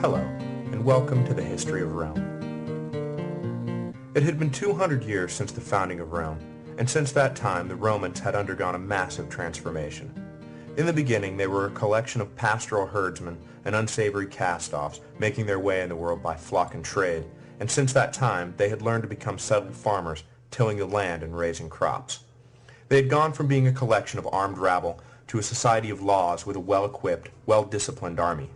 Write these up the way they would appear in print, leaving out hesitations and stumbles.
Hello, and welcome to the History of Rome. It had been 200 years since the founding of Rome, and since that time the Romans had undergone a massive transformation. In the beginning, they were a collection of pastoral herdsmen and unsavory cast-offs making their way in the world by flock and trade, and since that time they had learned to become settled farmers, tilling the land and raising crops. They had gone from being a collection of armed rabble to a society of laws with a well-equipped, well-disciplined army.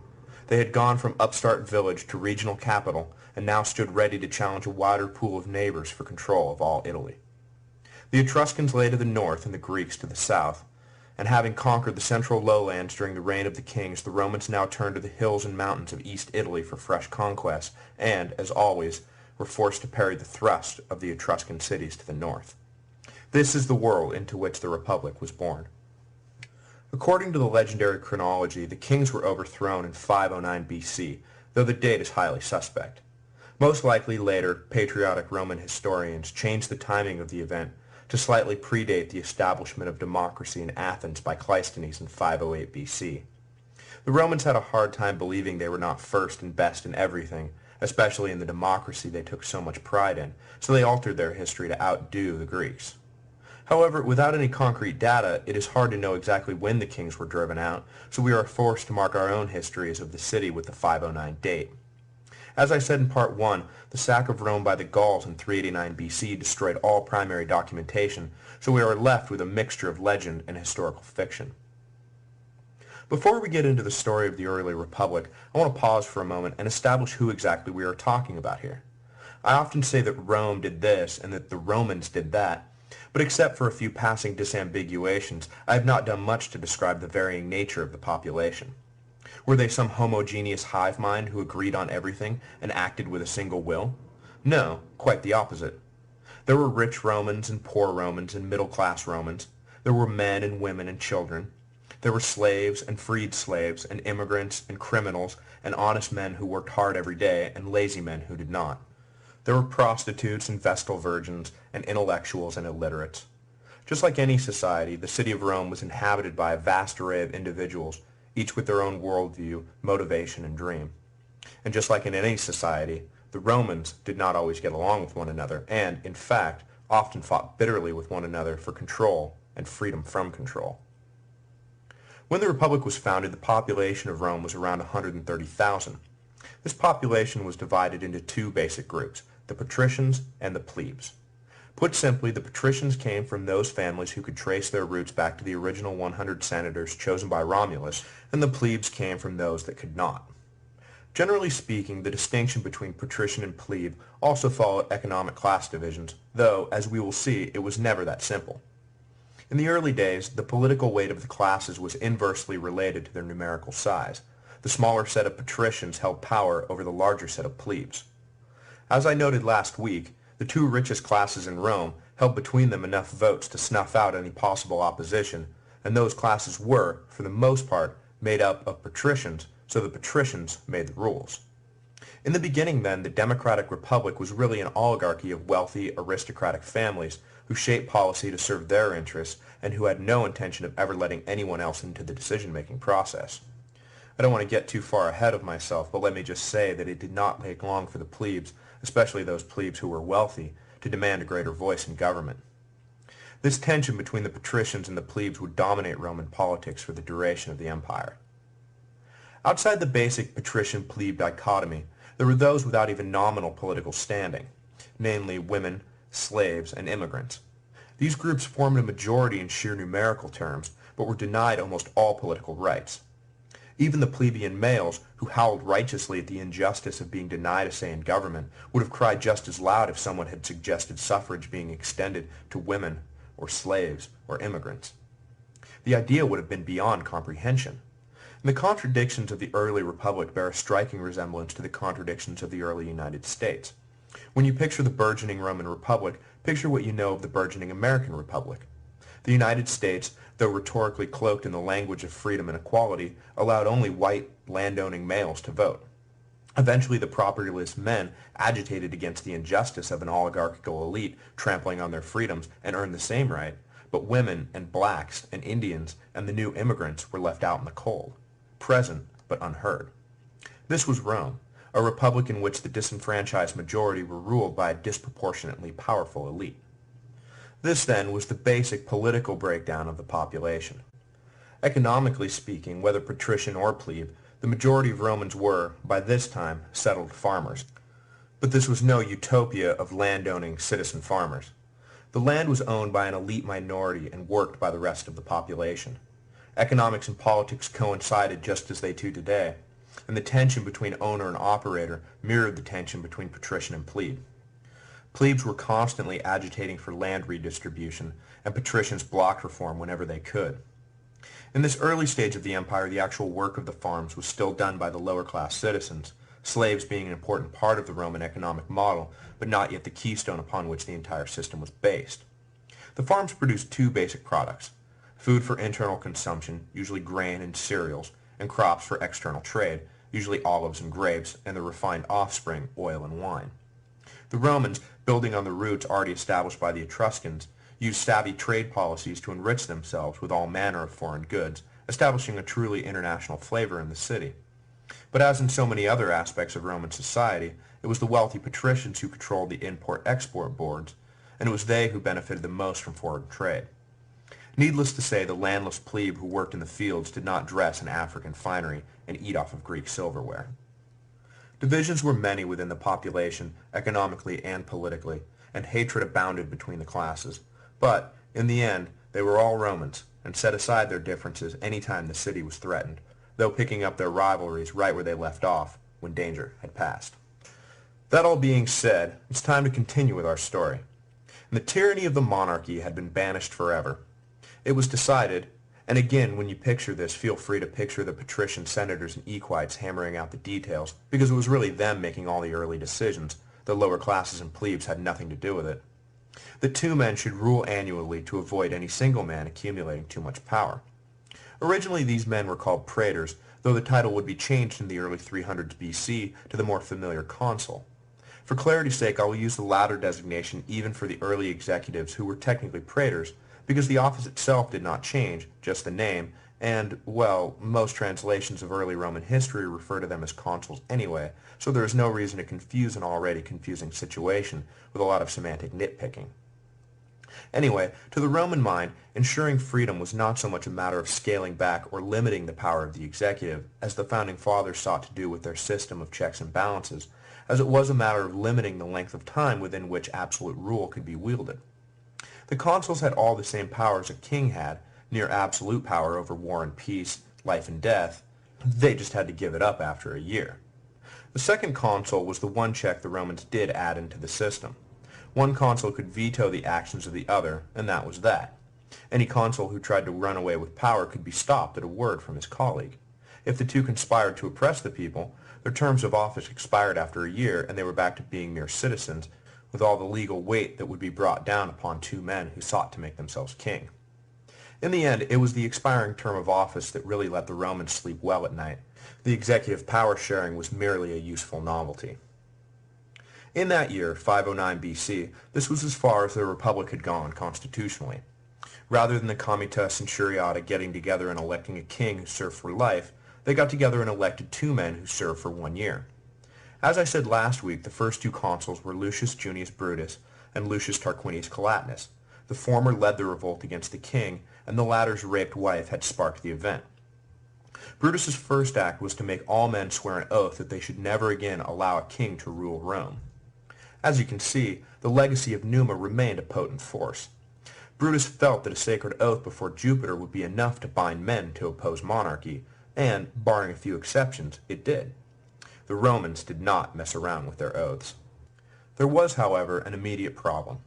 They had gone from upstart village to regional capital and now stood ready to challenge a wider pool of neighbors for control of all Italy. The Etruscans lay to the north and the Greeks to the south, and having conquered the central lowlands during the reign of the kings, the Romans now turned to the hills and mountains of East Italy for fresh conquests and, as always, were forced to parry the thrust of the Etruscan cities to the north. This is the world into which the Republic was born. According to the legendary chronology, the kings were overthrown in 509 BC, though the date is highly suspect. Most likely later, patriotic Roman historians changed the timing of the event to slightly predate the establishment of democracy in Athens by Cleisthenes in 508 BC. The Romans had a hard time believing they were not first and best in everything, especially in the democracy they took so much pride in, so they altered their history to outdo the Greeks. However, without any concrete data, it is hard to know exactly when the kings were driven out, so we are forced to mark our own histories of the city with the 509 date. As I said in part 1, the sack of Rome by the Gauls in 389 BC destroyed all primary documentation, so we are left with a mixture of legend and historical fiction. Before we get into the story of the early republic, I want to pause for a moment and establish who exactly we are talking about here. I often say that Rome did this and that the Romans did that, but except for a few passing disambiguations, I have not done much to describe the varying nature of the population. Were they some homogeneous hive mind who agreed on everything and acted with a single will? No, quite the opposite. There were rich Romans and poor Romans and middle-class Romans. There were men and women and children. There were slaves and freed slaves and immigrants and criminals and honest men who worked hard every day and lazy men who did not. There were prostitutes and vestal virgins and intellectuals and illiterates. Just like any society, the city of Rome was inhabited by a vast array of individuals, each with their own worldview, motivation, and dream. And just like in any society, the Romans did not always get along with one another and, in fact, often fought bitterly with one another for control and freedom from control. When the Republic was founded, the population of Rome was around 130,000. This population was divided into two basic groups, the patricians and the plebes. Put simply, the patricians came from those families who could trace their roots back to the original 100 senators chosen by Romulus, and the plebes came from those that could not. Generally speaking, the distinction between patrician and plebe also followed economic class divisions, though, as we will see, it was never that simple. In the early days, the political weight of the classes was inversely related to their numerical size. The smaller set of patricians held power over the larger set of plebes. As I noted last week, the two richest classes in Rome held between them enough votes to snuff out any possible opposition, and those classes were, for the most part, made up of patricians, so the patricians made the rules. In the beginning, then, the democratic republic was really an oligarchy of wealthy, aristocratic families who shaped policy to serve their interests and who had no intention of ever letting anyone else into the decision-making process. I don't want to get too far ahead of myself, but let me just say that it did not take long for the plebes, especially those plebes who were wealthy, to demand a greater voice in government. This tension between the patricians and the plebes would dominate Roman politics for the duration of the empire. Outside the basic patrician-plebe dichotomy, there were those without even nominal political standing, namely women, slaves, and immigrants. These groups formed a majority in sheer numerical terms, but were denied almost all political rights. Even the plebeian males, who howled righteously at the injustice of being denied a say in government, would have cried just as loud if someone had suggested suffrage being extended to women, or slaves, or immigrants. The idea would have been beyond comprehension. And the contradictions of the early republic bear a striking resemblance to the contradictions of the early United States. When you picture the burgeoning Roman Republic, picture what you know of the burgeoning American Republic. The United States, though rhetorically cloaked in the language of freedom and equality, allowed only white, landowning males to vote. Eventually, the propertyless men agitated against the injustice of an oligarchical elite trampling on their freedoms and earned the same right, but women and blacks and Indians and the new immigrants were left out in the cold, present but unheard. This was Rome, a republic in which the disenfranchised majority were ruled by a disproportionately powerful elite. This, then, was the basic political breakdown of the population. Economically speaking, whether patrician or plebe, the majority of Romans were, by this time, settled farmers. But this was no utopia of land-owning citizen farmers. The land was owned by an elite minority and worked by the rest of the population. Economics and politics coincided just as they do today, and the tension between owner and operator mirrored the tension between patrician and plebe. Plebes were constantly agitating for land redistribution, and patricians blocked reform whenever they could. In this early stage of the empire, the actual work of the farms was still done by the lower-class citizens, slaves being an important part of the Roman economic model, but not yet the keystone upon which the entire system was based. The farms produced two basic products: food for internal consumption, usually grain and cereals, and crops for external trade, usually olives and grapes, and the refined offspring, oil and wine. The Romans, building on the roots already established by the Etruscans, used savvy trade policies to enrich themselves with all manner of foreign goods, establishing a truly international flavor in the city. But as in so many other aspects of Roman society, it was the wealthy patricians who controlled the import-export boards, and it was they who benefited the most from foreign trade. Needless to say, the landless plebe who worked in the fields did not dress in African finery and eat off of Greek silverware. Divisions were many within the population, economically and politically, and hatred abounded between the classes. But, in the end, they were all Romans, and set aside their differences any time the city was threatened, though picking up their rivalries right where they left off, when danger had passed. That all being said, it's time to continue with our story. The tyranny of the monarchy had been banished forever. It was decided, and again, when you picture this, feel free to picture the patrician senators and equites hammering out the details, because it was really them making all the early decisions. The lower classes and plebes had nothing to do with it. The two men should rule annually to avoid any single man accumulating too much power. Originally, these men were called praetors, though the title would be changed in the early 300s BC to the more familiar consul. For clarity's sake, I will use the latter designation even for the early executives who were technically praetors, because the office itself did not change, just the name, and, well, most translations of early Roman history refer to them as consuls anyway, so there is no reason to confuse an already confusing situation with a lot of semantic nitpicking. Anyway, to the Roman mind, ensuring freedom was not so much a matter of scaling back or limiting the power of the executive, as the Founding Fathers sought to do with their system of checks and balances, as it was a matter of limiting the length of time within which absolute rule could be wielded. The consuls had all the same powers a king had, near absolute power over war and peace, life and death. They just had to give it up after a year. The second consul was the one check the Romans did add into the system. One consul could veto the actions of the other, and that was that. Any consul who tried to run away with power could be stopped at a word from his colleague. If the two conspired to oppress the people, their terms of office expired after a year, and they were back to being mere citizens, with all the legal weight that would be brought down upon two men who sought to make themselves king. In the end, it was the expiring term of office that really let the Romans sleep well at night. The executive power sharing was merely a useful novelty. In that year, 509 BC, this was as far as the Republic had gone constitutionally. Rather than the Comitia Centuriata getting together and electing a king who served for life, they got together and elected two men who served for 1 year. As I said last week, the first two consuls were Lucius Junius Brutus and Lucius Tarquinius Collatinus. The former led the revolt against the king, and the latter's raped wife had sparked the event. Brutus's first act was to make all men swear an oath that they should never again allow a king to rule Rome. As you can see, the legacy of Numa remained a potent force. Brutus felt that a sacred oath before Jupiter would be enough to bind men to oppose monarchy, and, barring a few exceptions, it did. The Romans did not mess around with their oaths. There was, however, an immediate problem.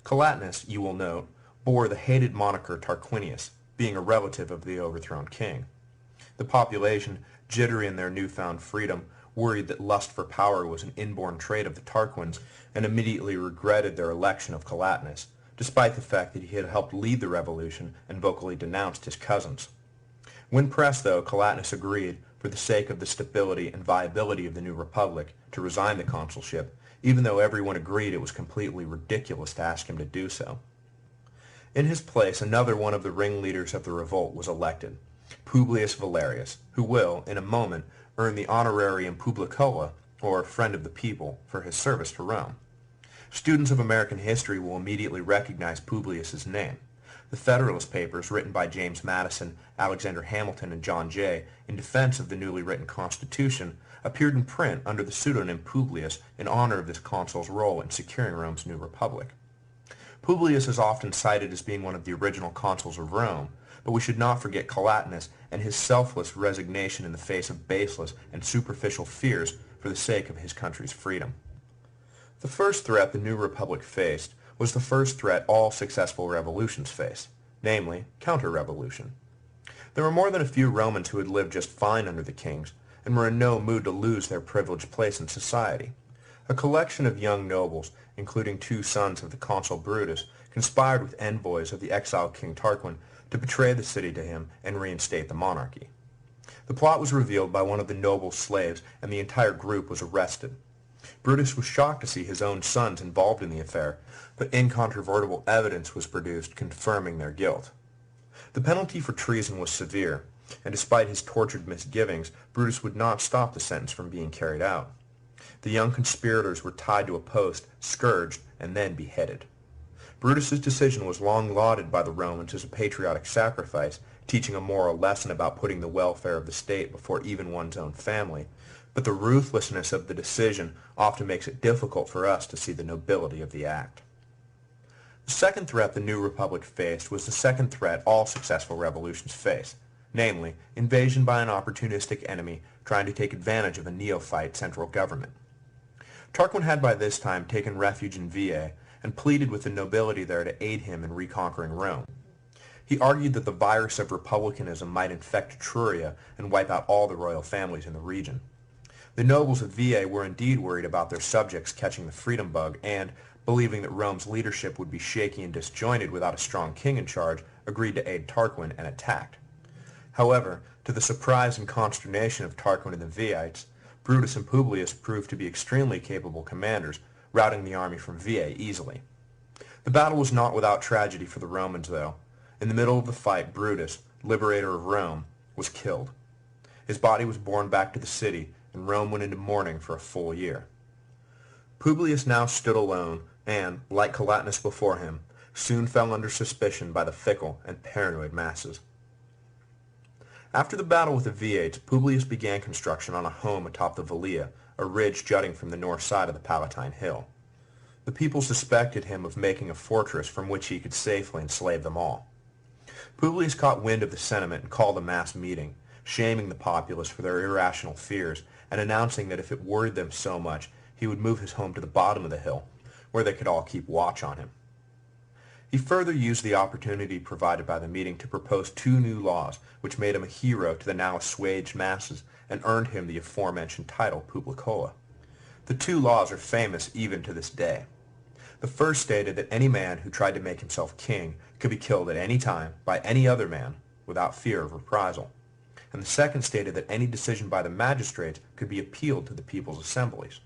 Collatinus, you will note, bore the hated moniker Tarquinius, being a relative of the overthrown king. The population, jittery in their newfound freedom, worried that lust for power was an inborn trait of the Tarquins, and immediately regretted their election of Collatinus, despite the fact that he had helped lead the revolution and vocally denounced his cousins. When pressed, though, Collatinus agreed, for the sake of the stability and viability of the new republic, to resign the consulship, even though everyone agreed it was completely ridiculous to ask him to do so. In his place, another one of the ringleaders of the revolt was elected, Publius Valerius, who will, in a moment, earned the honorarium Publicola, or Friend of the People, for his service to Rome. Students of American history will immediately recognize Publius's name. The Federalist Papers, written by James Madison, Alexander Hamilton, and John Jay, in defense of the newly written Constitution, appeared in print under the pseudonym Publius in honor of this consul's role in securing Rome's new republic. Publius is often cited as being one of the original consuls of Rome, but we should not forget Collatinus and his selfless resignation in the face of baseless and superficial fears for the sake of his country's freedom. The first threat the new republic faced was the first threat all successful revolutions face, namely counter-revolution. There were more than a few Romans who had lived just fine under the kings and were in no mood to lose their privileged place in society. A collection of young nobles, including 2 sons of the consul Brutus, conspired with envoys of the exiled King Tarquin to betray the city to him and reinstate the monarchy. The plot was revealed by one of the noble's slaves, and the entire group was arrested. Brutus was shocked to see his own sons involved in the affair, but incontrovertible evidence was produced confirming their guilt. The penalty for treason was severe, and despite his tortured misgivings, Brutus would not stop the sentence from being carried out. The young conspirators were tied to a post, scourged, and then beheaded. Brutus's decision was long lauded by the Romans as a patriotic sacrifice, teaching a moral lesson about putting the welfare of the state before even one's own family, but the ruthlessness of the decision often makes it difficult for us to see the nobility of the act. The second threat the new republic faced was the second threat all successful revolutions face, namely, invasion by an opportunistic enemy trying to take advantage of a neophyte central government. Tarquin had by this time taken refuge in Veii and pleaded with the nobility there to aid him in reconquering Rome. He argued that the virus of republicanism might infect Etruria and wipe out all the royal families in the region. The nobles of Veii were indeed worried about their subjects catching the freedom bug and, believing that Rome's leadership would be shaky and disjointed without a strong king in charge, agreed to aid Tarquin and attacked. However, to the surprise and consternation of Tarquin and the Veiites, Brutus and Publius proved to be extremely capable commanders, routing the army from Veii easily. The battle was not without tragedy for the Romans, though. In the middle of the fight, Brutus, liberator of Rome, was killed. His body was borne back to the city, and Rome went into mourning for a full year. Publius now stood alone and, like Collatinus before him, soon fell under suspicion by the fickle and paranoid masses. After the battle with the Veiites, Publius began construction on a home atop the Velia, a ridge jutting from the north side of the Palatine Hill. The people suspected him of making a fortress from which he could safely enslave them all. Publius caught wind of the sentiment and called a mass meeting, shaming the populace for their irrational fears and announcing that if it worried them so much, he would move his home to the bottom of the hill, where they could all keep watch on him. He further used the opportunity provided by the meeting to propose 2 new laws, which made him a hero to the now assuaged masses and earned him the aforementioned title Publicola. The 2 laws are famous even to this day. The first stated that any man who tried to make himself king could be killed at any time by any other man without fear of reprisal, and the second stated that any decision by the magistrates could be appealed to the people's assemblies.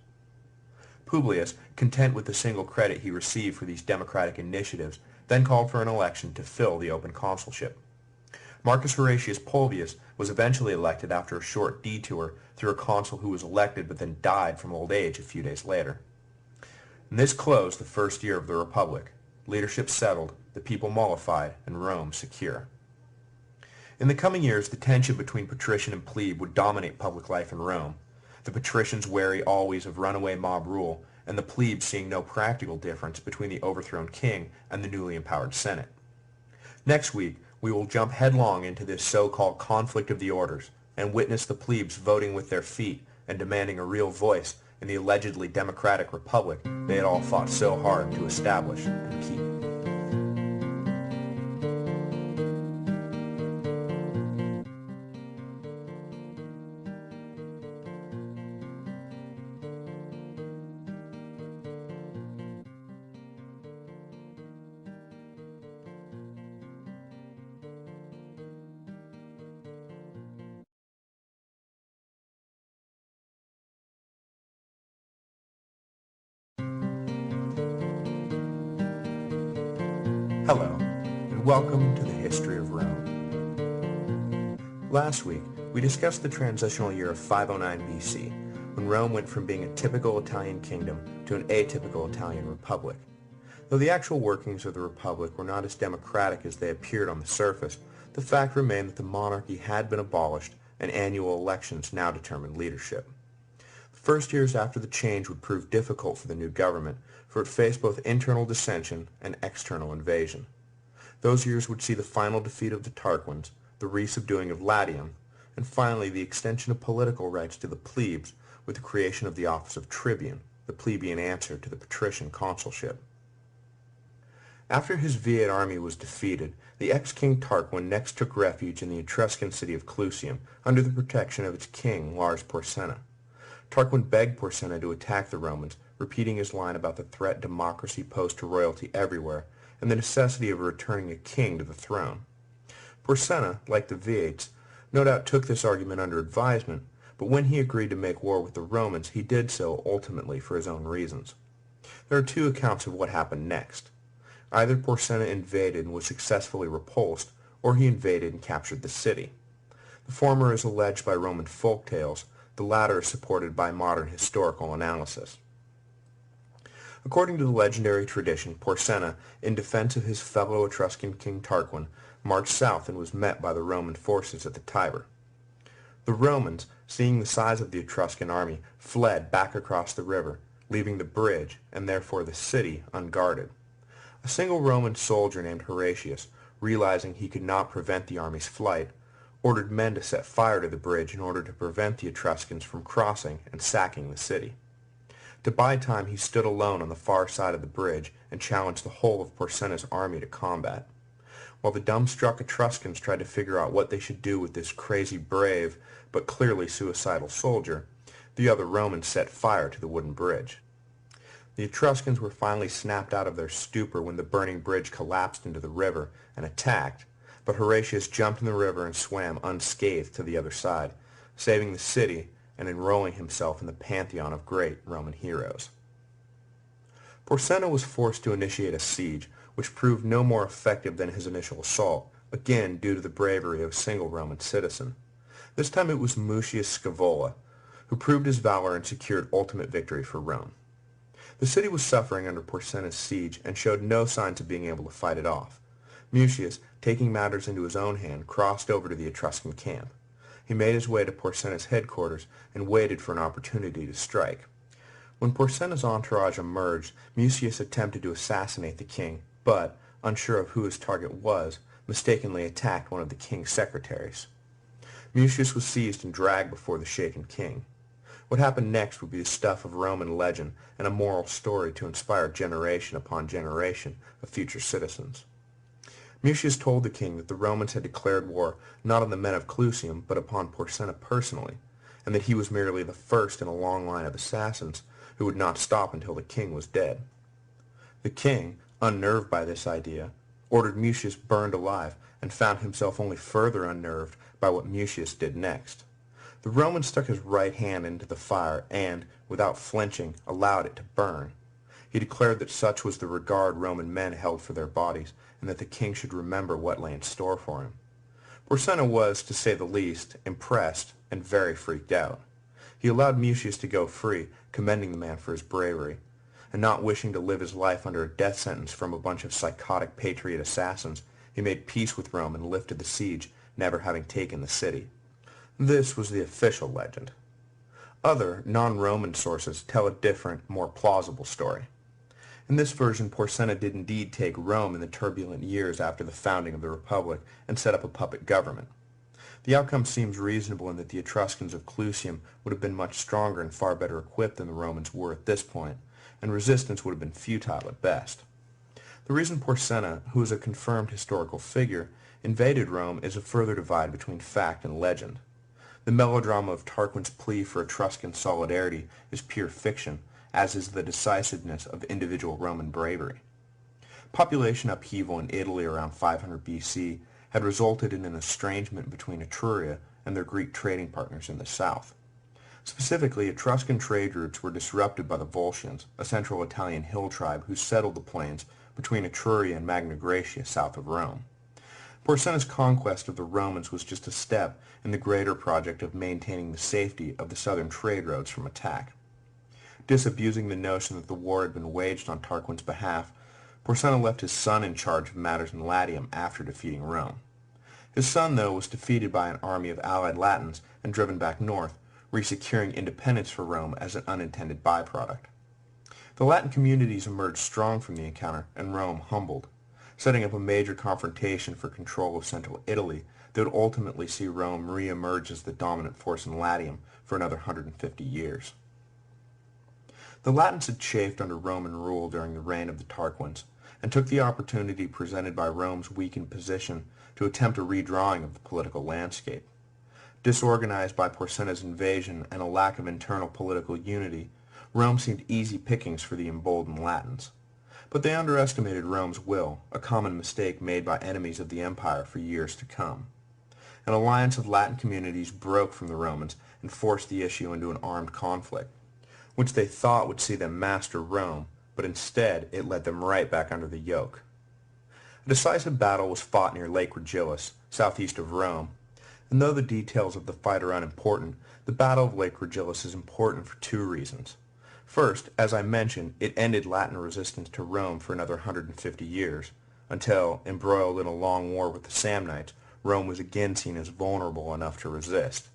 Publius, content with the single credit he received for these democratic initiatives, then called for an election to fill the open consulship. Marcus Horatius Pulvius was eventually elected after a short detour through a consul who was elected but then died from old age a few days later. And this closed the first year of the Republic, leadership settled, the people mollified, and Rome secure. In the coming years, the tension between patrician and plebe would dominate public life in Rome, the patricians wary always of runaway mob rule, and the plebes seeing no practical difference between the overthrown king and the newly empowered Senate. Next week, we will jump headlong into this so-called conflict of the orders and witness the plebes voting with their feet and demanding a real voice in the allegedly democratic republic they had all fought so hard to establish and keep. Hello, and welcome to the History of Rome. Last week, We discussed the transitional year of 509 BC, when Rome went from being a typical Italian kingdom to an atypical Italian republic. Though the actual workings of the republic were not as democratic as they appeared on the surface, the fact remained that the monarchy had been abolished and annual elections now determined leadership. The first years after the change would prove difficult for the new government, for it faced both internal dissension and external invasion. Those years would see the final defeat of the Tarquins, the resubduing of Latium, and finally the extension of political rights to the plebes with the creation of the office of tribune, the plebeian answer to the patrician consulship. After his Viate army was defeated, the ex-king Tarquin next took refuge in the Etruscan city of Clusium under the protection of its king, Lars Porsena. Tarquin begged Porsena to attack the Romans, repeating his line about the threat democracy posed to royalty everywhere and the necessity of returning a king to the throne. Porsena, like the Viates, no doubt took this argument under advisement, but when he agreed to make war with the Romans, he did so ultimately for his own reasons. There are two accounts of what happened next. Either Porsena invaded and was successfully repulsed, or he invaded and captured the city. The former is alleged by Roman folk tales, the latter is supported by modern historical analysis. According to the legendary tradition, Porsena, in defense of his fellow Etruscan king Tarquin, marched south and was met by the Roman forces at the Tiber. The Romans, seeing the size of the Etruscan army, fled back across the river, leaving the bridge, and therefore the city, unguarded. A single Roman soldier named Horatius, realizing he could not prevent the army's flight, ordered men to set fire to the bridge in order to prevent the Etruscans from crossing and sacking the city. To buy time, he stood alone on the far side of the bridge and challenged the whole of Porsena's army to combat. While the dumbstruck Etruscans tried to figure out what they should do with this crazy brave but clearly suicidal soldier, the other Romans set fire to the wooden bridge. The Etruscans were finally snapped out of their stupor when the burning bridge collapsed into the river and attacked, but Horatius jumped in the river and swam unscathed to the other side, saving the city and enrolling himself in the pantheon of great Roman heroes. Porsena was forced to initiate a siege, which proved no more effective than his initial assault, again due to the bravery of a single Roman citizen. This time it was Mucius Scaevola, who proved his valor and secured ultimate victory for Rome. The city was suffering under Porsena's siege and showed no signs of being able to fight it off. Mucius, taking matters into his own hand, crossed over to the Etruscan camp. He made his way to Porsena's headquarters and waited for an opportunity to strike. When Porsena's entourage emerged, Mucius attempted to assassinate the king, but, unsure of who his target was, mistakenly attacked one of the king's secretaries. Mucius was seized and dragged before the shaken king. What happened next would be the stuff of Roman legend and a moral story to inspire generation upon generation of future citizens. Mucius told the king that the Romans had declared war not on the men of Clusium but upon Porsena personally, and that he was merely the first in a long line of assassins who would not stop until the king was dead. The king, unnerved by this idea, ordered Mucius burned alive and found himself only further unnerved by what Mucius did next. The Roman stuck his right hand into the fire and, without flinching, allowed it to burn. He declared that such was the regard Roman men held for their bodies, and that the king should remember what lay in store for him. Porsena was, to say the least, impressed and very freaked out. He allowed Mucius to go free, commending the man for his bravery, and not wishing to live his life under a death sentence from a bunch of psychotic patriot assassins, he made peace with Rome and lifted the siege, never having taken the city. This was the official legend. Other, non-Roman sources tell a different, more plausible story. In this version, Porsena did indeed take Rome in the turbulent years after the founding of the Republic and set up a puppet government. The outcome seems reasonable in that the Etruscans of Clusium would have been much stronger and far better equipped than the Romans were at this point, and resistance would have been futile at best. The reason Porsena, who is a confirmed historical figure, invaded Rome is a further divide between fact and legend. The melodrama of Tarquin's plea for Etruscan solidarity is pure fiction, as is the decisiveness of individual Roman bravery. Population upheaval in Italy around 500 BC had resulted in an estrangement between Etruria and their Greek trading partners in the south. Specifically, Etruscan trade routes were disrupted by the Volscians, a central Italian hill tribe who settled the plains between Etruria and Magna Graecia south of Rome. Porsenna's conquest of the Romans was just a step in the greater project of maintaining the safety of the southern trade roads from attack. Disabusing the notion that the war had been waged on Tarquin's behalf, Porsenna left his son in charge of matters in Latium after defeating Rome. His son, though, was defeated by an army of allied Latins and driven back north, re-securing independence for Rome as an unintended byproduct. The Latin communities emerged strong from the encounter, and Rome humbled, setting up a major confrontation for control of central Italy that would ultimately see Rome re-emerge as the dominant force in Latium for another 150 years. The Latins had chafed under Roman rule during the reign of the Tarquins, and took the opportunity presented by Rome's weakened position to attempt a redrawing of the political landscape. Disorganized by Porsenna's invasion and a lack of internal political unity, Rome seemed easy pickings for the emboldened Latins. But they underestimated Rome's will, a common mistake made by enemies of the empire for years to come. An alliance of Latin communities broke from the Romans and forced the issue into an armed conflict, which they thought would see them master Rome, but instead it led them right back under the yoke. A decisive battle was fought near Lake Regillus, southeast of Rome, and though the details of the fight are unimportant, the Battle of Lake Regillus is important for two reasons. First, as I mentioned, it ended Latin resistance to Rome for another 150 years, until, embroiled in a long war with the Samnites, Rome was again seen as vulnerable enough to resist.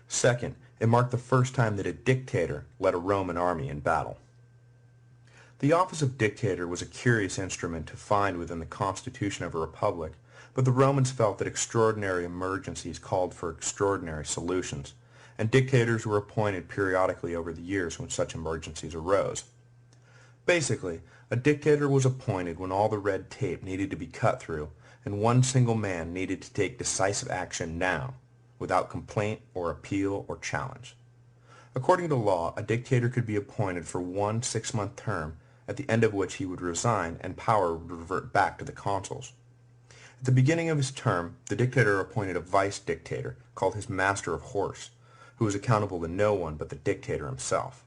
Second, it marked the first time that a dictator led a Roman army in battle. The office of dictator was a curious instrument to find within the constitution of a republic, but the Romans felt that extraordinary emergencies called for extraordinary solutions, and dictators were appointed periodically over the years when such emergencies arose. Basically, a dictator was appointed when all the red tape needed to be cut through, and one single man needed to take decisive action now, without complaint or appeal or challenge. According to law, a dictator could be appointed for one 6-month term, at the end of which he would resign and power would revert back to the consuls. At the beginning of his term, the dictator appointed a vice-dictator, called his master of horse, who was accountable to no one but the dictator himself.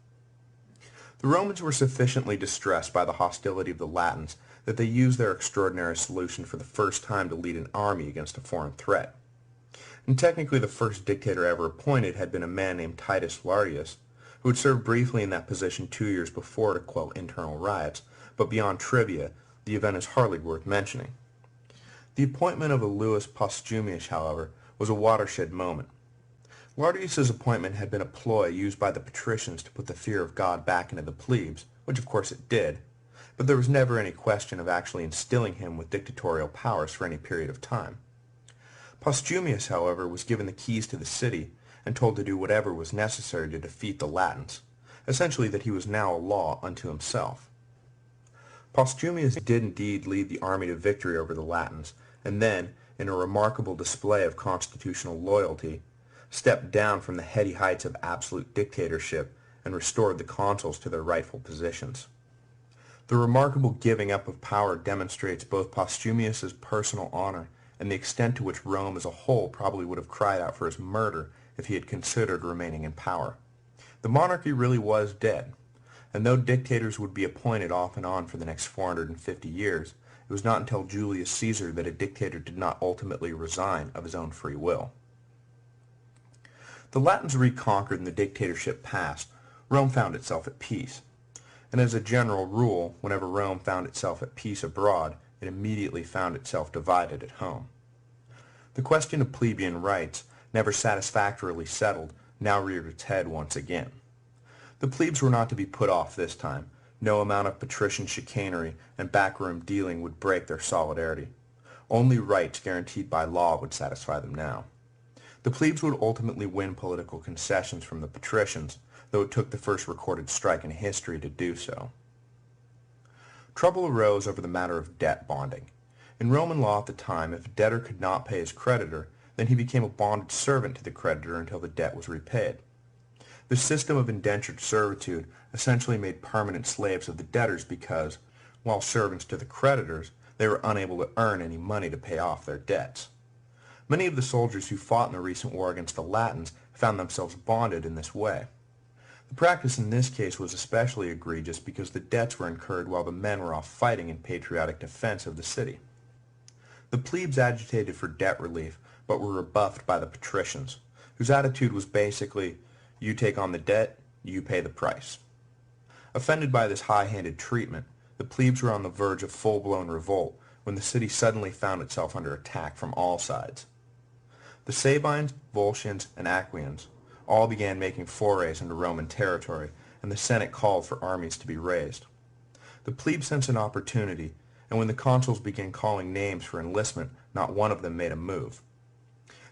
The Romans were sufficiently distressed by the hostility of the Latins that they used their extraordinary solution for the first time to lead an army against a foreign threat. And technically the first dictator ever appointed had been a man named Titus Lartius, who had served briefly in that position 2 years before to quell internal riots, but beyond trivia, the event is hardly worth mentioning. The appointment of Aulus Postumius, however, was a watershed moment. Lartius's appointment had been a ploy used by the patricians to put the fear of God back into the plebes, which of course it did, but there was never any question of actually instilling him with dictatorial powers for any period of time. Postumius, however, was given the keys to the city and told to do whatever was necessary to defeat the Latins, essentially that he was now a law unto himself. Postumius did indeed lead the army to victory over the Latins, and then, in a remarkable display of constitutional loyalty, stepped down from the heady heights of absolute dictatorship and restored the consuls to their rightful positions. The remarkable giving up of power demonstrates both Postumius's personal honor and the extent to which Rome as a whole probably would have cried out for his murder if he had considered remaining in power. The monarchy really was dead, and though dictators would be appointed off and on for the next 450 years, it was not until Julius Caesar that a dictator did not ultimately resign of his own free will. The Latins reconquered and the dictatorship passed, Rome found itself at peace. And as a general rule, whenever Rome found itself at peace abroad, it immediately found itself divided at home. The question of plebeian rights, never satisfactorily settled, now reared its head once again. The plebes were not to be put off this time. No amount of patrician chicanery and backroom dealing would break their solidarity. Only rights guaranteed by law would satisfy them now. The plebes would ultimately win political concessions from the patricians, though it took the first recorded strike in history to do so. Trouble arose over the matter of debt bonding. In Roman law at the time, if a debtor could not pay his creditor, then he became a bonded servant to the creditor until the debt was repaid. This system of indentured servitude essentially made permanent slaves of the debtors because, while servants to the creditors, they were unable to earn any money to pay off their debts. Many of the soldiers who fought in the recent war against the Latins found themselves bonded in this way. The practice in this case was especially egregious because the debts were incurred while the men were off fighting in patriotic defense of the city. The plebes agitated for debt relief, but were rebuffed by the patricians, whose attitude was basically, you take on the debt, you pay the price. Offended by this high-handed treatment, the plebes were on the verge of full-blown revolt when the city suddenly found itself under attack from all sides. The Sabines, Volscians, and Aequians all began making forays into Roman territory, and the Senate called for armies to be raised. The plebes sensed an opportunity, and when the consuls began calling names for enlistment, not one of them made a move.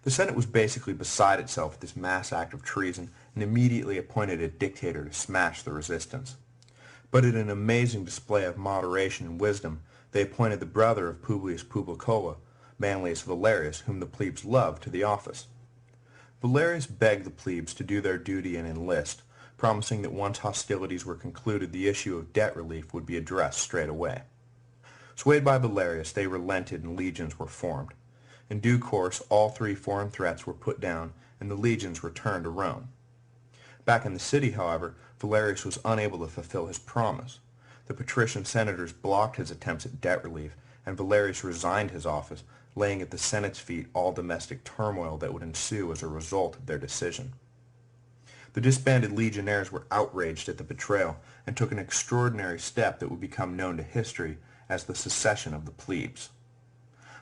The Senate was basically beside itself at this mass act of treason and immediately appointed a dictator to smash the resistance. But in an amazing display of moderation and wisdom, they appointed the brother of Publius Publicola, Manlius Valerius, whom the plebes loved, to the office. Valerius begged the plebes to do their duty and enlist, promising that once hostilities were concluded, the issue of debt relief would be addressed straight away. Swayed by Valerius, they relented and legions were formed. In due course, all three foreign threats were put down, and the legions returned to Rome. Back in the city, however, Valerius was unable to fulfill his promise. The patrician senators blocked his attempts at debt relief, and Valerius resigned his office, laying at the Senate's feet all domestic turmoil that would ensue as a result of their decision. The disbanded legionaries were outraged at the betrayal and took an extraordinary step that would become known to history as the secession of the plebes.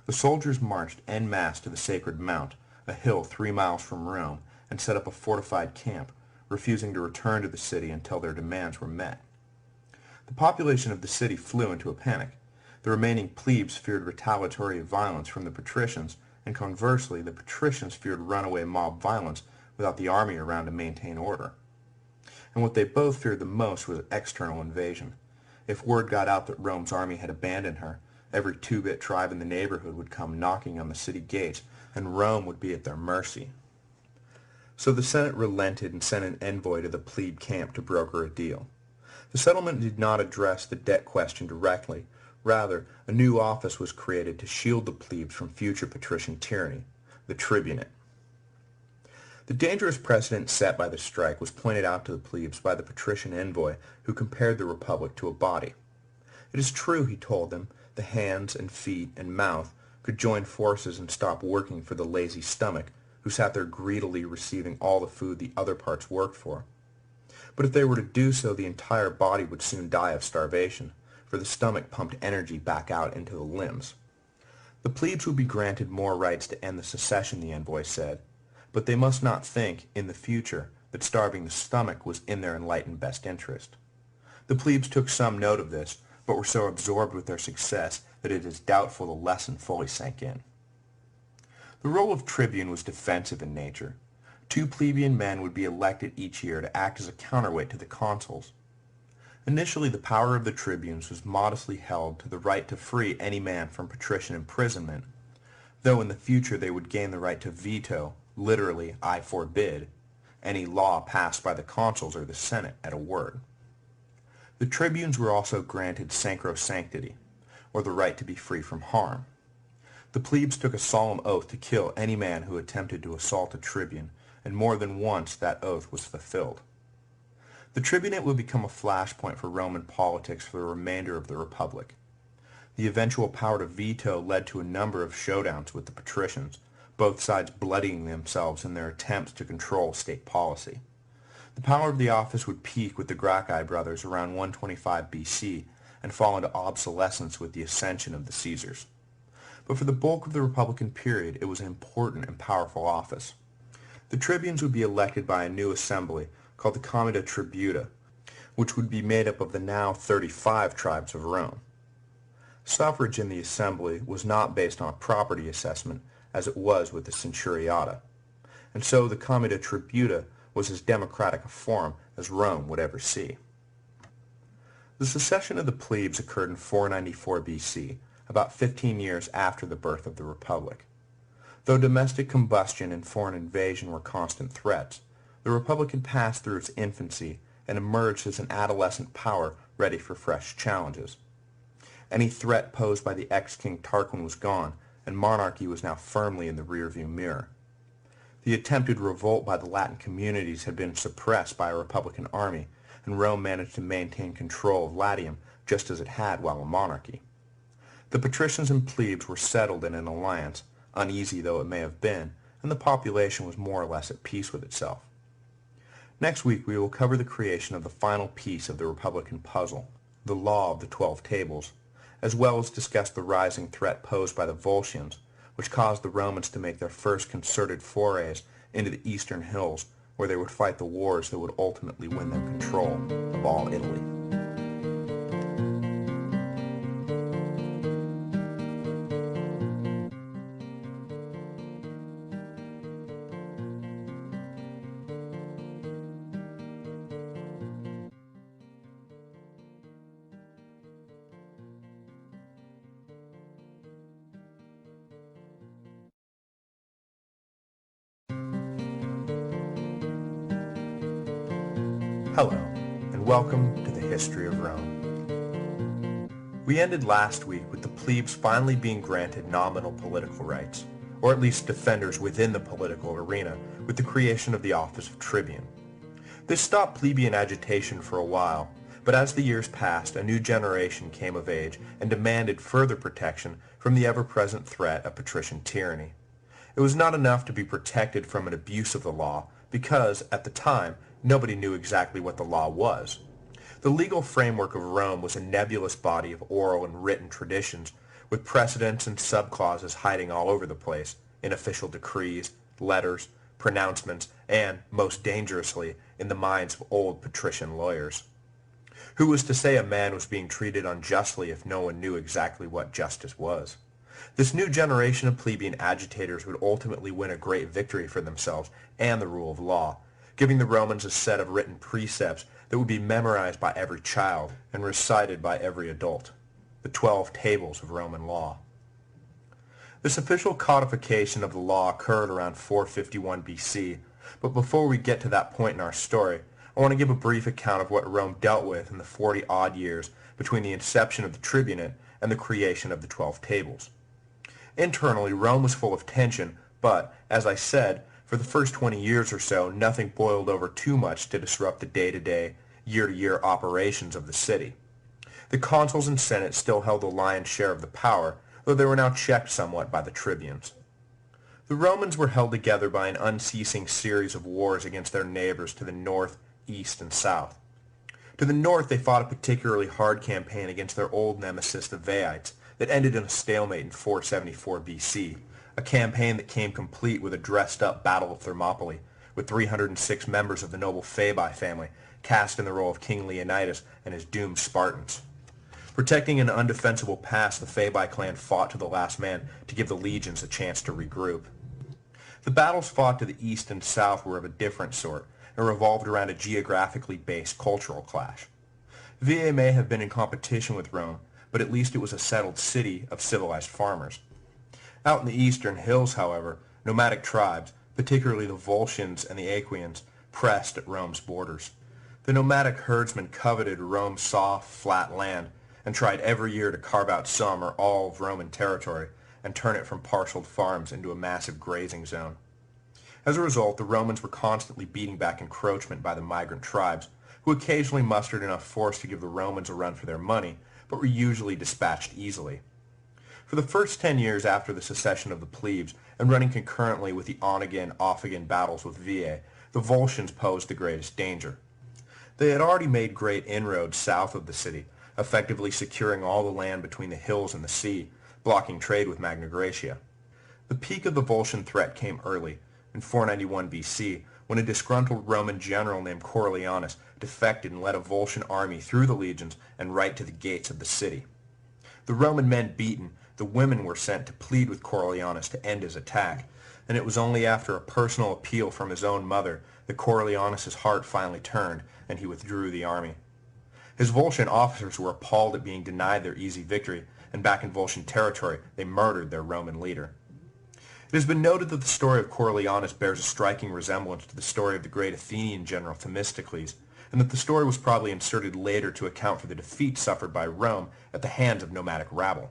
The soldiers marched en masse to the Sacred Mount, a hill 3 miles from Rome, and set up a fortified camp, refusing to return to the city until their demands were met. The population of the city flew into a panic. The remaining plebes feared retaliatory violence from the patricians, and conversely, the patricians feared runaway mob violence without the army around to maintain order. And what they both feared the most was external invasion. If word got out that Rome's army had abandoned her, every two-bit tribe in the neighborhood would come knocking on the city gates, and Rome would be at their mercy. So the Senate relented and sent an envoy to the plebe camp to broker a deal. The settlement did not address the debt question directly. Rather, a new office was created to shield the plebes from future patrician tyranny, the tribunate. The dangerous precedent set by the strike was pointed out to the plebes by the patrician envoy, who compared the republic to a body. It is true, he told them, the hands and feet and mouth could join forces and stop working for the lazy stomach, who sat there greedily receiving all the food the other parts worked for. But if they were to do so, the entire body would soon die of starvation, for the stomach pumped energy back out into the limbs. The plebes would be granted more rights to end the secession, the envoy said, but they must not think, in the future, that starving the stomach was in their enlightened best interest. The plebes took some note of this, but were so absorbed with their success that it is doubtful the lesson fully sank in. The role of tribune was defensive in nature. 2 plebeian men would be elected each year to act as a counterweight to the consuls. Initially, the power of the tribunes was modestly held to the right to free any man from patrician imprisonment, though in the future they would gain the right to veto, literally, I forbid, any law passed by the consuls or the Senate at a word. The tribunes were also granted sacrosanctity, or the right to be free from harm. The plebes took a solemn oath to kill any man who attempted to assault a tribune, and more than once that oath was fulfilled. The tribunate would become a flashpoint for Roman politics for the remainder of the Republic. The eventual power to veto led to a number of showdowns with the patricians, both sides bloodying themselves in their attempts to control state policy. The power of the office would peak with the Gracchi brothers around 125 BC and fall into obsolescence with the ascension of the Caesars. But for the bulk of the Republican period, it was an important and powerful office. The tribunes would be elected by a new assembly called the Comitia Tributa, which would be made up of the now 35 tribes of Rome. Suffrage in the assembly was not based on a property assessment, as it was with the Centuriata, and so the Comitia Tributa was as democratic a form as Rome would ever see. The secession of the plebes occurred in 494 BC, about 15 years after the birth of the Republic. Though domestic combustion and foreign invasion were constant threats, the Republic had passed through its infancy and emerged as an adolescent power ready for fresh challenges. Any threat posed by the ex-king Tarquin was gone, and monarchy was now firmly in the rearview mirror. The attempted revolt by the Latin communities had been suppressed by a Republican army, and Rome managed to maintain control of Latium just as it had while a monarchy. The patricians and plebes were settled in an alliance, uneasy though it may have been, and the population was more or less at peace with itself. Next week we will cover the creation of the final piece of the Republican puzzle, the Law of the 12 Tables, as well as discuss the rising threat posed by the Volscians, which caused the Romans to make their first concerted forays into the eastern hills, where they would fight the wars that would ultimately win them control of all Italy. Hello, and welcome to the History of Rome. We ended last week with the plebes finally being granted nominal political rights, or at least defenders within the political arena, with the creation of the office of tribune. This stopped plebeian agitation for a while, but as the years passed, a new generation came of age and demanded further protection from the ever-present threat of patrician tyranny. It was not enough to be protected from an abuse of the law, because, at the time, nobody knew exactly what the law was. The legal framework of Rome was a nebulous body of oral and written traditions, with precedents and subclauses hiding all over the place, in official decrees, letters, pronouncements, and, most dangerously, in the minds of old patrician lawyers. Who was to say a man was being treated unjustly if no one knew exactly what justice was? This new generation of plebeian agitators would ultimately win a great victory for themselves and the rule of law, giving the Romans a set of written precepts that would be memorized by every child and recited by every adult, the 12 Tables of Roman law. This official codification of the law occurred around 451 BC, but before we get to that point in our story, I want to give a brief account of what Rome dealt with in the 40-odd years between the inception of the tribunate and the creation of the 12 Tables. Internally, Rome was full of tension, but, as I said, for the first 20 years or so, nothing boiled over too much to disrupt the day-to-day, year-to-year operations of the city. The consuls and senate still held the lion's share of the power, though they were now checked somewhat by the tribunes. The Romans were held together by an unceasing series of wars against their neighbors to the north, east, and south. To the north, they fought a particularly hard campaign against their old nemesis, the Veites, that ended in a stalemate in 474 BC, a campaign that came complete with a dressed-up Battle of Thermopylae, with 306 members of the noble Fabii family cast in the role of King Leonidas and his doomed Spartans. Protecting an undefensible pass, the Fabii clan fought to the last man to give the legions a chance to regroup. The battles fought to the east and south were of a different sort, and revolved around a geographically based cultural clash. Veii may have been in competition with Rome, but at least it was a settled city of civilized farmers. Out in the eastern hills, however, nomadic tribes, particularly the Volscians and the Aequians, pressed at Rome's borders. The nomadic herdsmen coveted Rome's soft, flat land and tried every year to carve out some or all of Roman territory and turn it from parceled farms into a massive grazing zone. As a result, the Romans were constantly beating back encroachment by the migrant tribes, who occasionally mustered enough force to give the Romans a run for their money, but were usually dispatched easily. For the first 10 years after the secession of the plebes, and running concurrently with the on-again, off-again battles with Veii, the Volscians posed the greatest danger. They had already made great inroads south of the city, effectively securing all the land between the hills and the sea, blocking trade with Magna Graecia. The peak of the Volscian threat came early, in 491 BC, when a disgruntled Roman general named Coriolanus defected and led a Volscian army through the legions and right to the gates of the city. The Roman men beaten, the women were sent to plead with Coriolanus to end his attack, and it was only after a personal appeal from his own mother that Coriolanus' heart finally turned and he withdrew the army. His Volscian officers were appalled at being denied their easy victory, and back in Volscian territory they murdered their Roman leader. It has been noted that the story of Coriolanus bears a striking resemblance to the story of the great Athenian general Themistocles, and that the story was probably inserted later to account for the defeat suffered by Rome at the hands of nomadic rabble.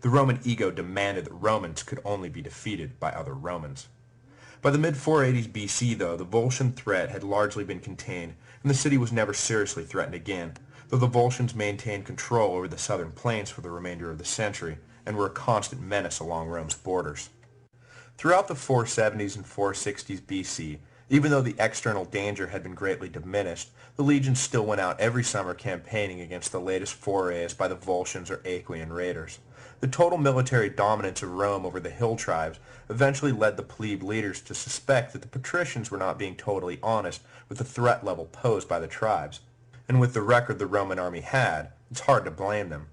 The Roman ego demanded that Romans could only be defeated by other Romans. By the mid-480s BC, though, the Volscian threat had largely been contained, and the city was never seriously threatened again, though the Volscians maintained control over the southern plains for the remainder of the century, and were a constant menace along Rome's borders. Throughout the 470s and 460s BC, even though the external danger had been greatly diminished, the legions still went out every summer campaigning against the latest forays by the Volscians or Aequian raiders. The total military dominance of Rome over the hill tribes eventually led the plebe leaders to suspect that the patricians were not being totally honest with the threat level posed by the tribes. And with the record the Roman army had, it's hard to blame them.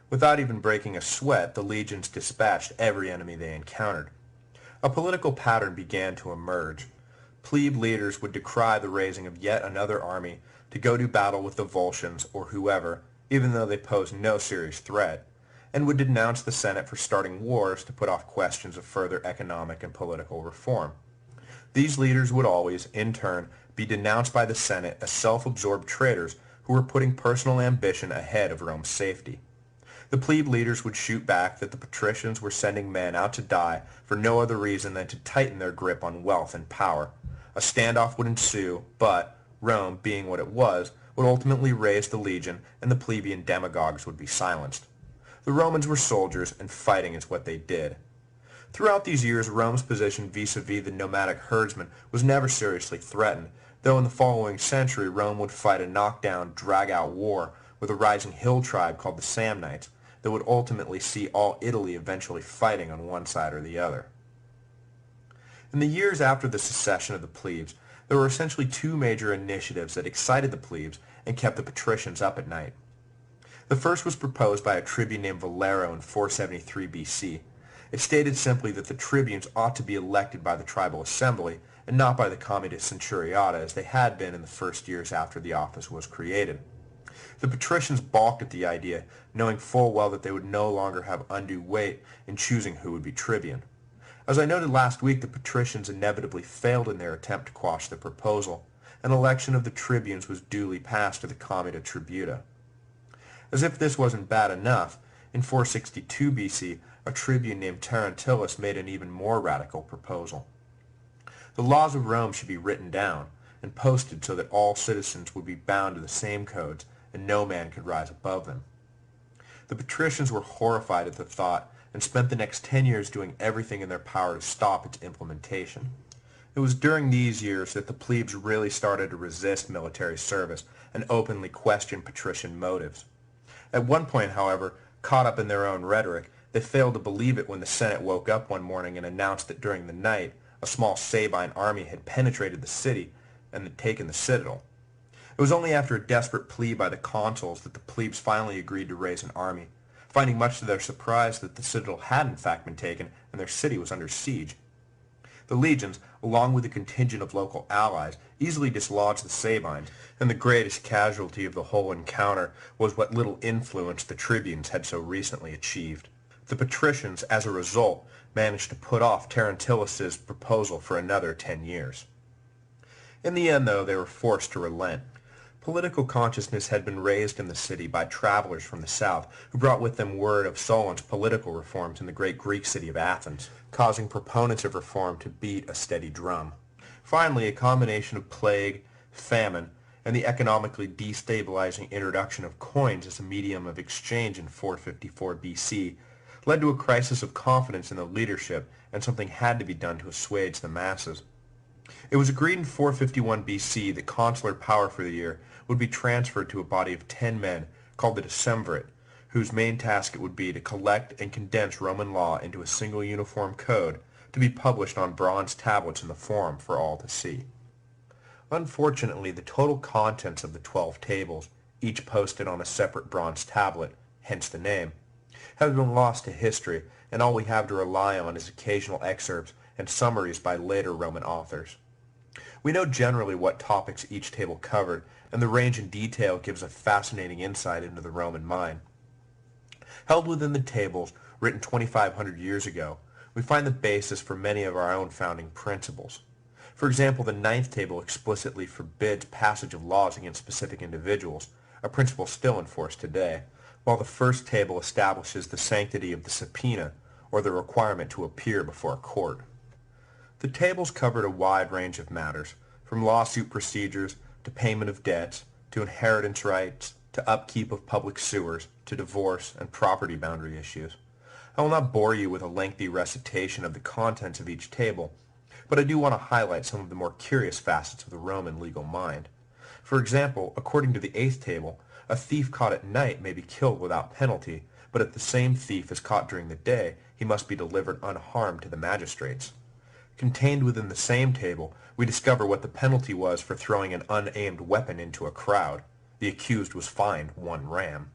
Without even breaking a sweat, the legions dispatched every enemy they encountered. A political pattern began to emerge. Plebe leaders would decry the raising of yet another army to go do battle with the Volscians or whoever, even though they posed no serious threat, and would denounce the Senate for starting wars to put off questions of further economic and political reform. These leaders would always, in turn, be denounced by the Senate as self-absorbed traitors who were putting personal ambition ahead of Rome's safety. The plebe leaders would shoot back that the patricians were sending men out to die for no other reason than to tighten their grip on wealth and power. A standoff would ensue, but, Rome, being what it was, would ultimately raise the legion and the plebeian demagogues would be silenced. The Romans were soldiers, and fighting is what they did. Throughout these years, Rome's position vis-a-vis the nomadic herdsmen was never seriously threatened, though in the following century Rome would fight a knockdown, drag-out war with a rising hill tribe called the Samnites that would ultimately see all Italy eventually fighting on one side or the other. In the years after the secession of the plebes, there were essentially two major initiatives that excited the plebes and kept the patricians up at night. The first was proposed by a tribune named Valero in 473 BC. It stated simply that the tribunes ought to be elected by the tribal assembly and not by the comitia centuriata as they had been in the first years after the office was created. The patricians balked at the idea, knowing full well that they would no longer have undue weight in choosing who would be tribune. As I noted last week, the patricians inevitably failed in their attempt to quash the proposal. An election of the tribunes was duly passed to the comitia tributa. As if this wasn't bad enough, in 462 BC, a tribune named Terentillus made an even more radical proposal. The laws of Rome should be written down and posted so that all citizens would be bound to the same codes and no man could rise above them. The patricians were horrified at the thought and spent the next 10 years doing everything in their power to stop its implementation. It was during these years that the plebes really started to resist military service and openly question patrician motives. At one point, however, caught up in their own rhetoric, they failed to believe it when the Senate woke up one morning and announced that during the night, a small Sabine army had penetrated the city and had taken the citadel. It was only after a desperate plea by the consuls that the plebes finally agreed to raise an army, finding much to their surprise that the citadel had in fact been taken and their city was under siege. The legions, along with a contingent of local allies, easily dislodged the Sabines, and the greatest casualty of the whole encounter was what little influence the tribunes had so recently achieved. The patricians, as a result, managed to put off Terentillus' proposal for another 10 years. In the end, though, they were forced to relent. Political consciousness had been raised in the city by travelers from the south who brought with them word of Solon's political reforms in the great Greek city of Athens, causing proponents of reform to beat a steady drum. Finally, a combination of plague, famine, and the economically destabilizing introduction of coins as a medium of exchange in 454 BC led to a crisis of confidence in the leadership, and something had to be done to assuage the masses. It was agreed in 451 BC that consular power for the year would be transferred to a body of 10 men called the decemvirate, whose main task it would be to collect and condense Roman law into a single uniform code to be published on bronze tablets in the Forum for all to see. Unfortunately, the total contents of the 12 tables, each posted on a separate bronze tablet, hence the name, have been lost to history, and all we have to rely on is occasional excerpts and summaries by later Roman authors. We know generally what topics each table covered, and the range in detail gives a fascinating insight into the Roman mind. Held within the tables, written 2,500 years ago, we find the basis for many of our own founding principles. For example, the ninth table explicitly forbids passage of laws against specific individuals, a principle still in force today, while the first table establishes the sanctity of the subpoena, or the requirement to appear before a court. The tables covered a wide range of matters, from lawsuit procedures to payment of debts, to inheritance rights, to upkeep of public sewers, to divorce and property boundary issues. I will not bore you with a lengthy recitation of the contents of each table, but I do want to highlight some of the more curious facets of the Roman legal mind. For example, according to the 8th table, a thief caught at night may be killed without penalty, but if the same thief is caught during the day, he must be delivered unharmed to the magistrates. Contained within the same table, we discover what the penalty was for throwing an unaimed weapon into a crowd. The accused was fined 1 ram.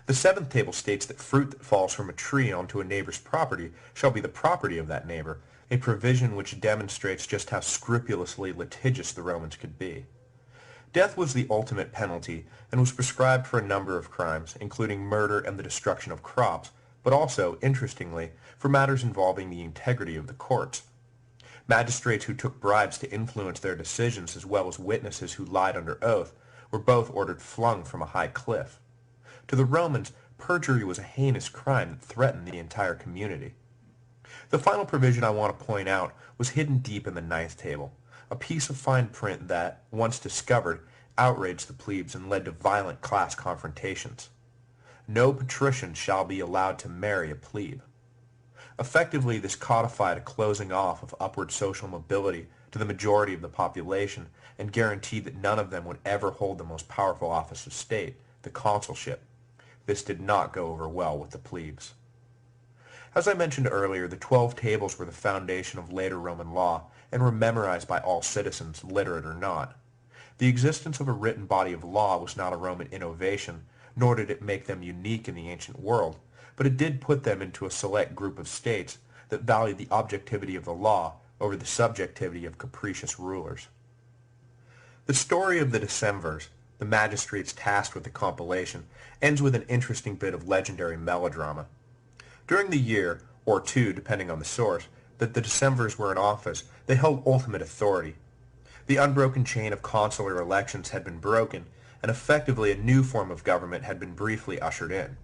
The 7th table states that fruit that falls from a tree onto a neighbor's property shall be the property of that neighbor, a provision which demonstrates just how scrupulously litigious the Romans could be. Death was the ultimate penalty and was prescribed for a number of crimes, including murder and the destruction of crops, but also, interestingly, for matters involving the integrity of the courts. Magistrates who took bribes to influence their decisions, as well as witnesses who lied under oath, were both ordered flung from a high cliff. To the Romans, perjury was a heinous crime that threatened the entire community. The final provision I want to point out was hidden deep in the 9th table, a piece of fine print that, once discovered, outraged the plebes and led to violent class confrontations. No patrician shall be allowed to marry a plebe. Effectively, this codified a closing off of upward social mobility to the majority of the population and guaranteed that none of them would ever hold the most powerful office of state, the consulship. This did not go over well with the plebes. As I mentioned earlier, the 12 tables were the foundation of later Roman law and were memorized by all citizens, literate or not. The existence of a written body of law was not a Roman innovation, nor did it make them unique in the ancient world, but it did put them into a select group of states that valued the objectivity of the law over the subjectivity of capricious rulers. The story of the Decemvirs, the magistrates tasked with the compilation, ends with an interesting bit of legendary melodrama. During the year, or 2 depending on the source, that the Decemvirs were in office, they held ultimate authority. The unbroken chain of consular elections had been broken, and effectively a new form of government had been briefly ushered in.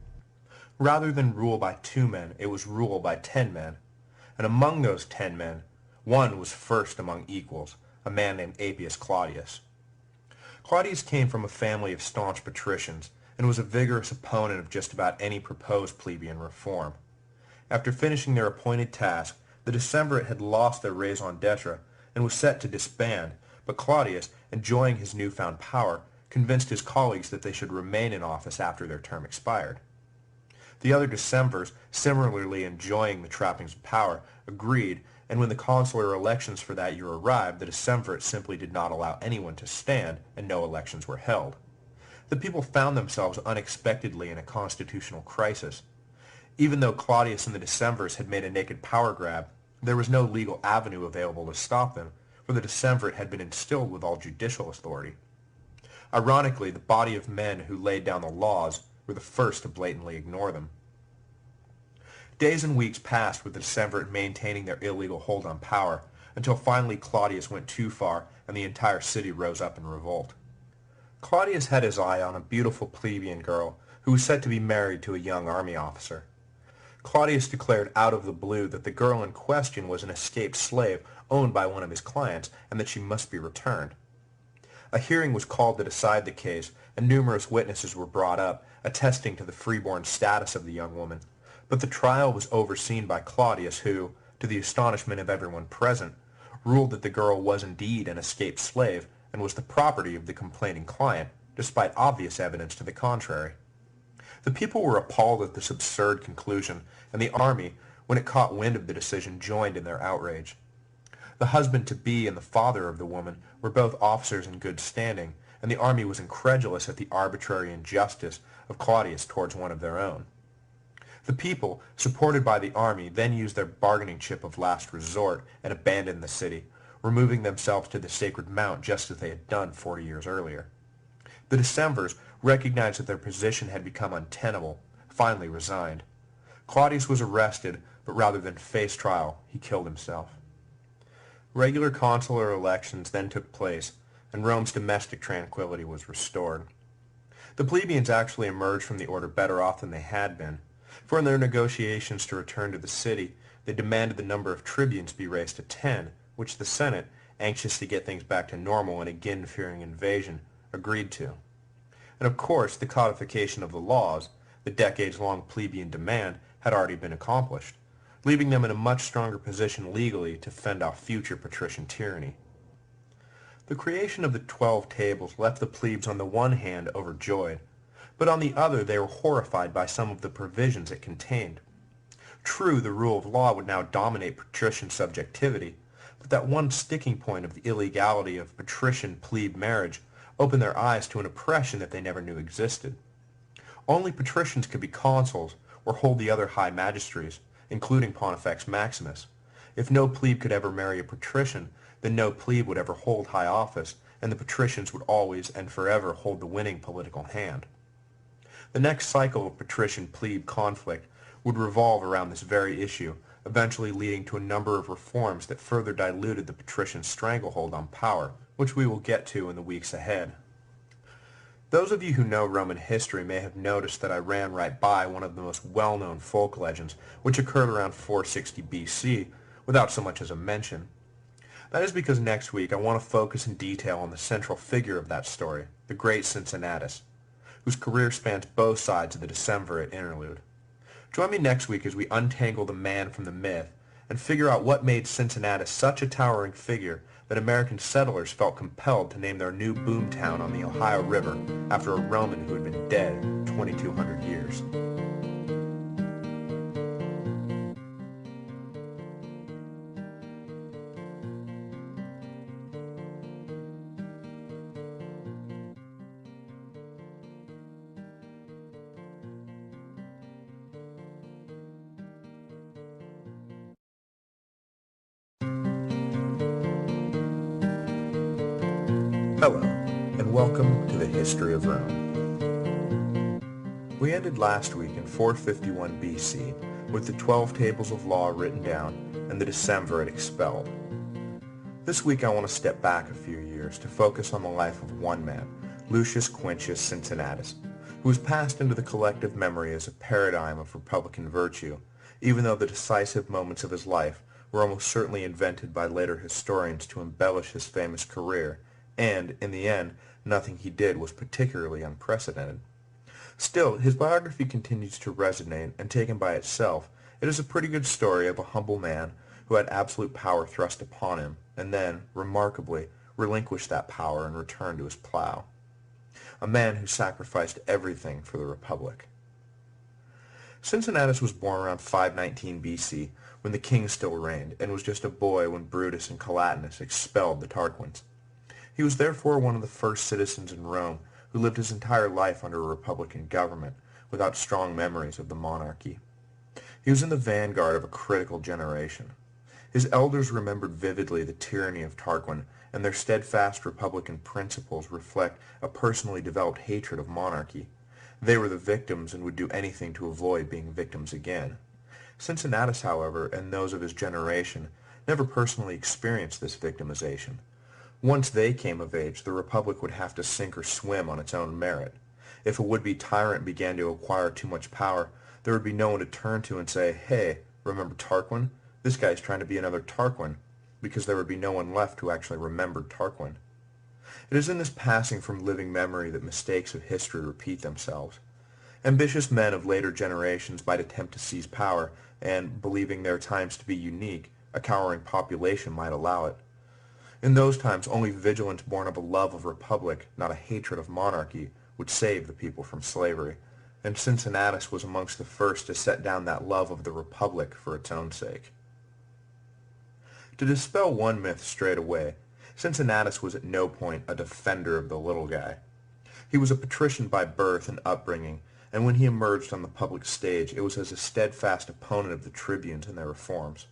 Rather than rule by 2 men, it was rule by 10 men. And among those 10 men, one was first among equals, a man named Appius Claudius. Claudius came from a family of staunch patricians, and was a vigorous opponent of just about any proposed plebeian reform. After finishing their appointed task, the Decemvirate had lost their raison d'etre and was set to disband, but Claudius, enjoying his newfound power, convinced his colleagues that they should remain in office after their term expired. The other Decemvirs, similarly enjoying the trappings of power, agreed, and when the consular elections for that year arrived, the Decemvirate simply did not allow anyone to stand, and no elections were held. The people found themselves unexpectedly in a constitutional crisis. Even though Claudius and the Decemvirs had made a naked power grab, there was no legal avenue available to stop them, for the Decemvirate had been instilled with all judicial authority. Ironically, the body of men who laid down the laws were the first to blatantly ignore them. Days and weeks passed with the Decemvirate maintaining their illegal hold on power, until finally Claudius went too far and the entire city rose up in revolt. Claudius had his eye on a beautiful plebeian girl who was set to be married to a young army officer. Claudius declared out of the blue that the girl in question was an escaped slave owned by one of his clients and that she must be returned. A hearing was called to decide the case, and numerous witnesses were brought up, attesting to the freeborn status of the young woman. But the trial was overseen by Claudius, who, to the astonishment of everyone present, ruled that the girl was indeed an escaped slave and was the property of the complaining client, despite obvious evidence to the contrary. The people were appalled at this absurd conclusion, and the army, when it caught wind of the decision, joined in their outrage. The husband-to-be and the father of the woman were both officers in good standing, and the army was incredulous at the arbitrary injustice of Claudius towards one of their own. The people, supported by the army, then used their bargaining chip of last resort and abandoned the city, removing themselves to the Sacred Mount just as they had done 40 years earlier. The Decemvirs, recognized that their position had become untenable, finally resigned. Claudius was arrested, but rather than face trial, he killed himself. Regular consular elections then took place, and Rome's domestic tranquility was restored. The plebeians actually emerged from the order better off than they had been, for in their negotiations to return to the city, they demanded the number of tribunes be raised to 10, which the Senate, anxious to get things back to normal and again fearing invasion, agreed to. And of course, the codification of the laws, the decades-long plebeian demand, had already been accomplished, leaving them in a much stronger position legally to fend off future patrician tyranny. The creation of the 12 Tables left the plebes on the one hand overjoyed, but on the other they were horrified by some of the provisions it contained. True, the rule of law would now dominate patrician subjectivity, but that one sticking point of the illegality of patrician-plebe marriage opened their eyes to an oppression that they never knew existed. Only patricians could be consuls or hold the other high magistracies, including Pontifex Maximus. If no plebe could ever marry a patrician, then no plebe would ever hold high office, and the patricians would always and forever hold the winning political hand. The next cycle of patrician-plebe conflict would revolve around this very issue, eventually leading to a number of reforms that further diluted the patrician stranglehold on power, which we will get to in the weeks ahead. Those of you who know Roman history may have noticed that I ran right by one of the most well-known folk legends, which occurred around 460 BC, without so much as a mention. That is because next week I want to focus in detail on the central figure of that story, the great Cincinnatus, whose career spans both sides of the Decemvirate interlude. Join me next week as we untangle the man from the myth and figure out what made Cincinnatus such a towering figure that American settlers felt compelled to name their new boomtown on the Ohio River after a Roman who had been dead 2,200 years. Hello, and welcome to the History of Rome. We ended last week in 451 BC with the 12 Tables of Law written down and the Decemvirate expelled. This week I want to step back a few years to focus on the life of one man, Lucius Quintius Cincinnatus, who was passed into the collective memory as a paradigm of republican virtue, even though the decisive moments of his life were almost certainly invented by later historians to embellish his famous career, and, in the end, nothing he did was particularly unprecedented. Still, his biography continues to resonate, and taken by itself, it is a pretty good story of a humble man who had absolute power thrust upon him, and then, remarkably, relinquished that power and returned to his plow. A man who sacrificed everything for the Republic. Cincinnatus was born around 519 BC, when the king still reigned, and was just a boy when Brutus and Collatinus expelled the Tarquins. He was therefore one of the first citizens in Rome who lived his entire life under a republican government, without strong memories of the monarchy. He was in the vanguard of a critical generation. His elders remembered vividly the tyranny of Tarquin, and their steadfast republican principles reflect a personally developed hatred of monarchy. They were the victims and would do anything to avoid being victims again. Cincinnatus, however, and those of his generation, never personally experienced this victimization. Once they came of age, the Republic would have to sink or swim on its own merit. If a would-be tyrant began to acquire too much power, there would be no one to turn to and say, "Hey, remember Tarquin? This guy's trying to be another Tarquin," because there would be no one left who actually remembered Tarquin. It is in this passing from living memory that mistakes of history repeat themselves. Ambitious men of later generations might attempt to seize power, and, believing their times to be unique, a cowering population might allow it. In those times, only vigilance born of a love of republic, not a hatred of monarchy, would save the people from slavery, and Cincinnatus was amongst the first to set down that love of the republic for its own sake. To dispel one myth straight away, Cincinnatus was at no point a defender of the little guy. He was a patrician by birth and upbringing, and when he emerged on the public stage, it was as a steadfast opponent of the tribunes and their reforms.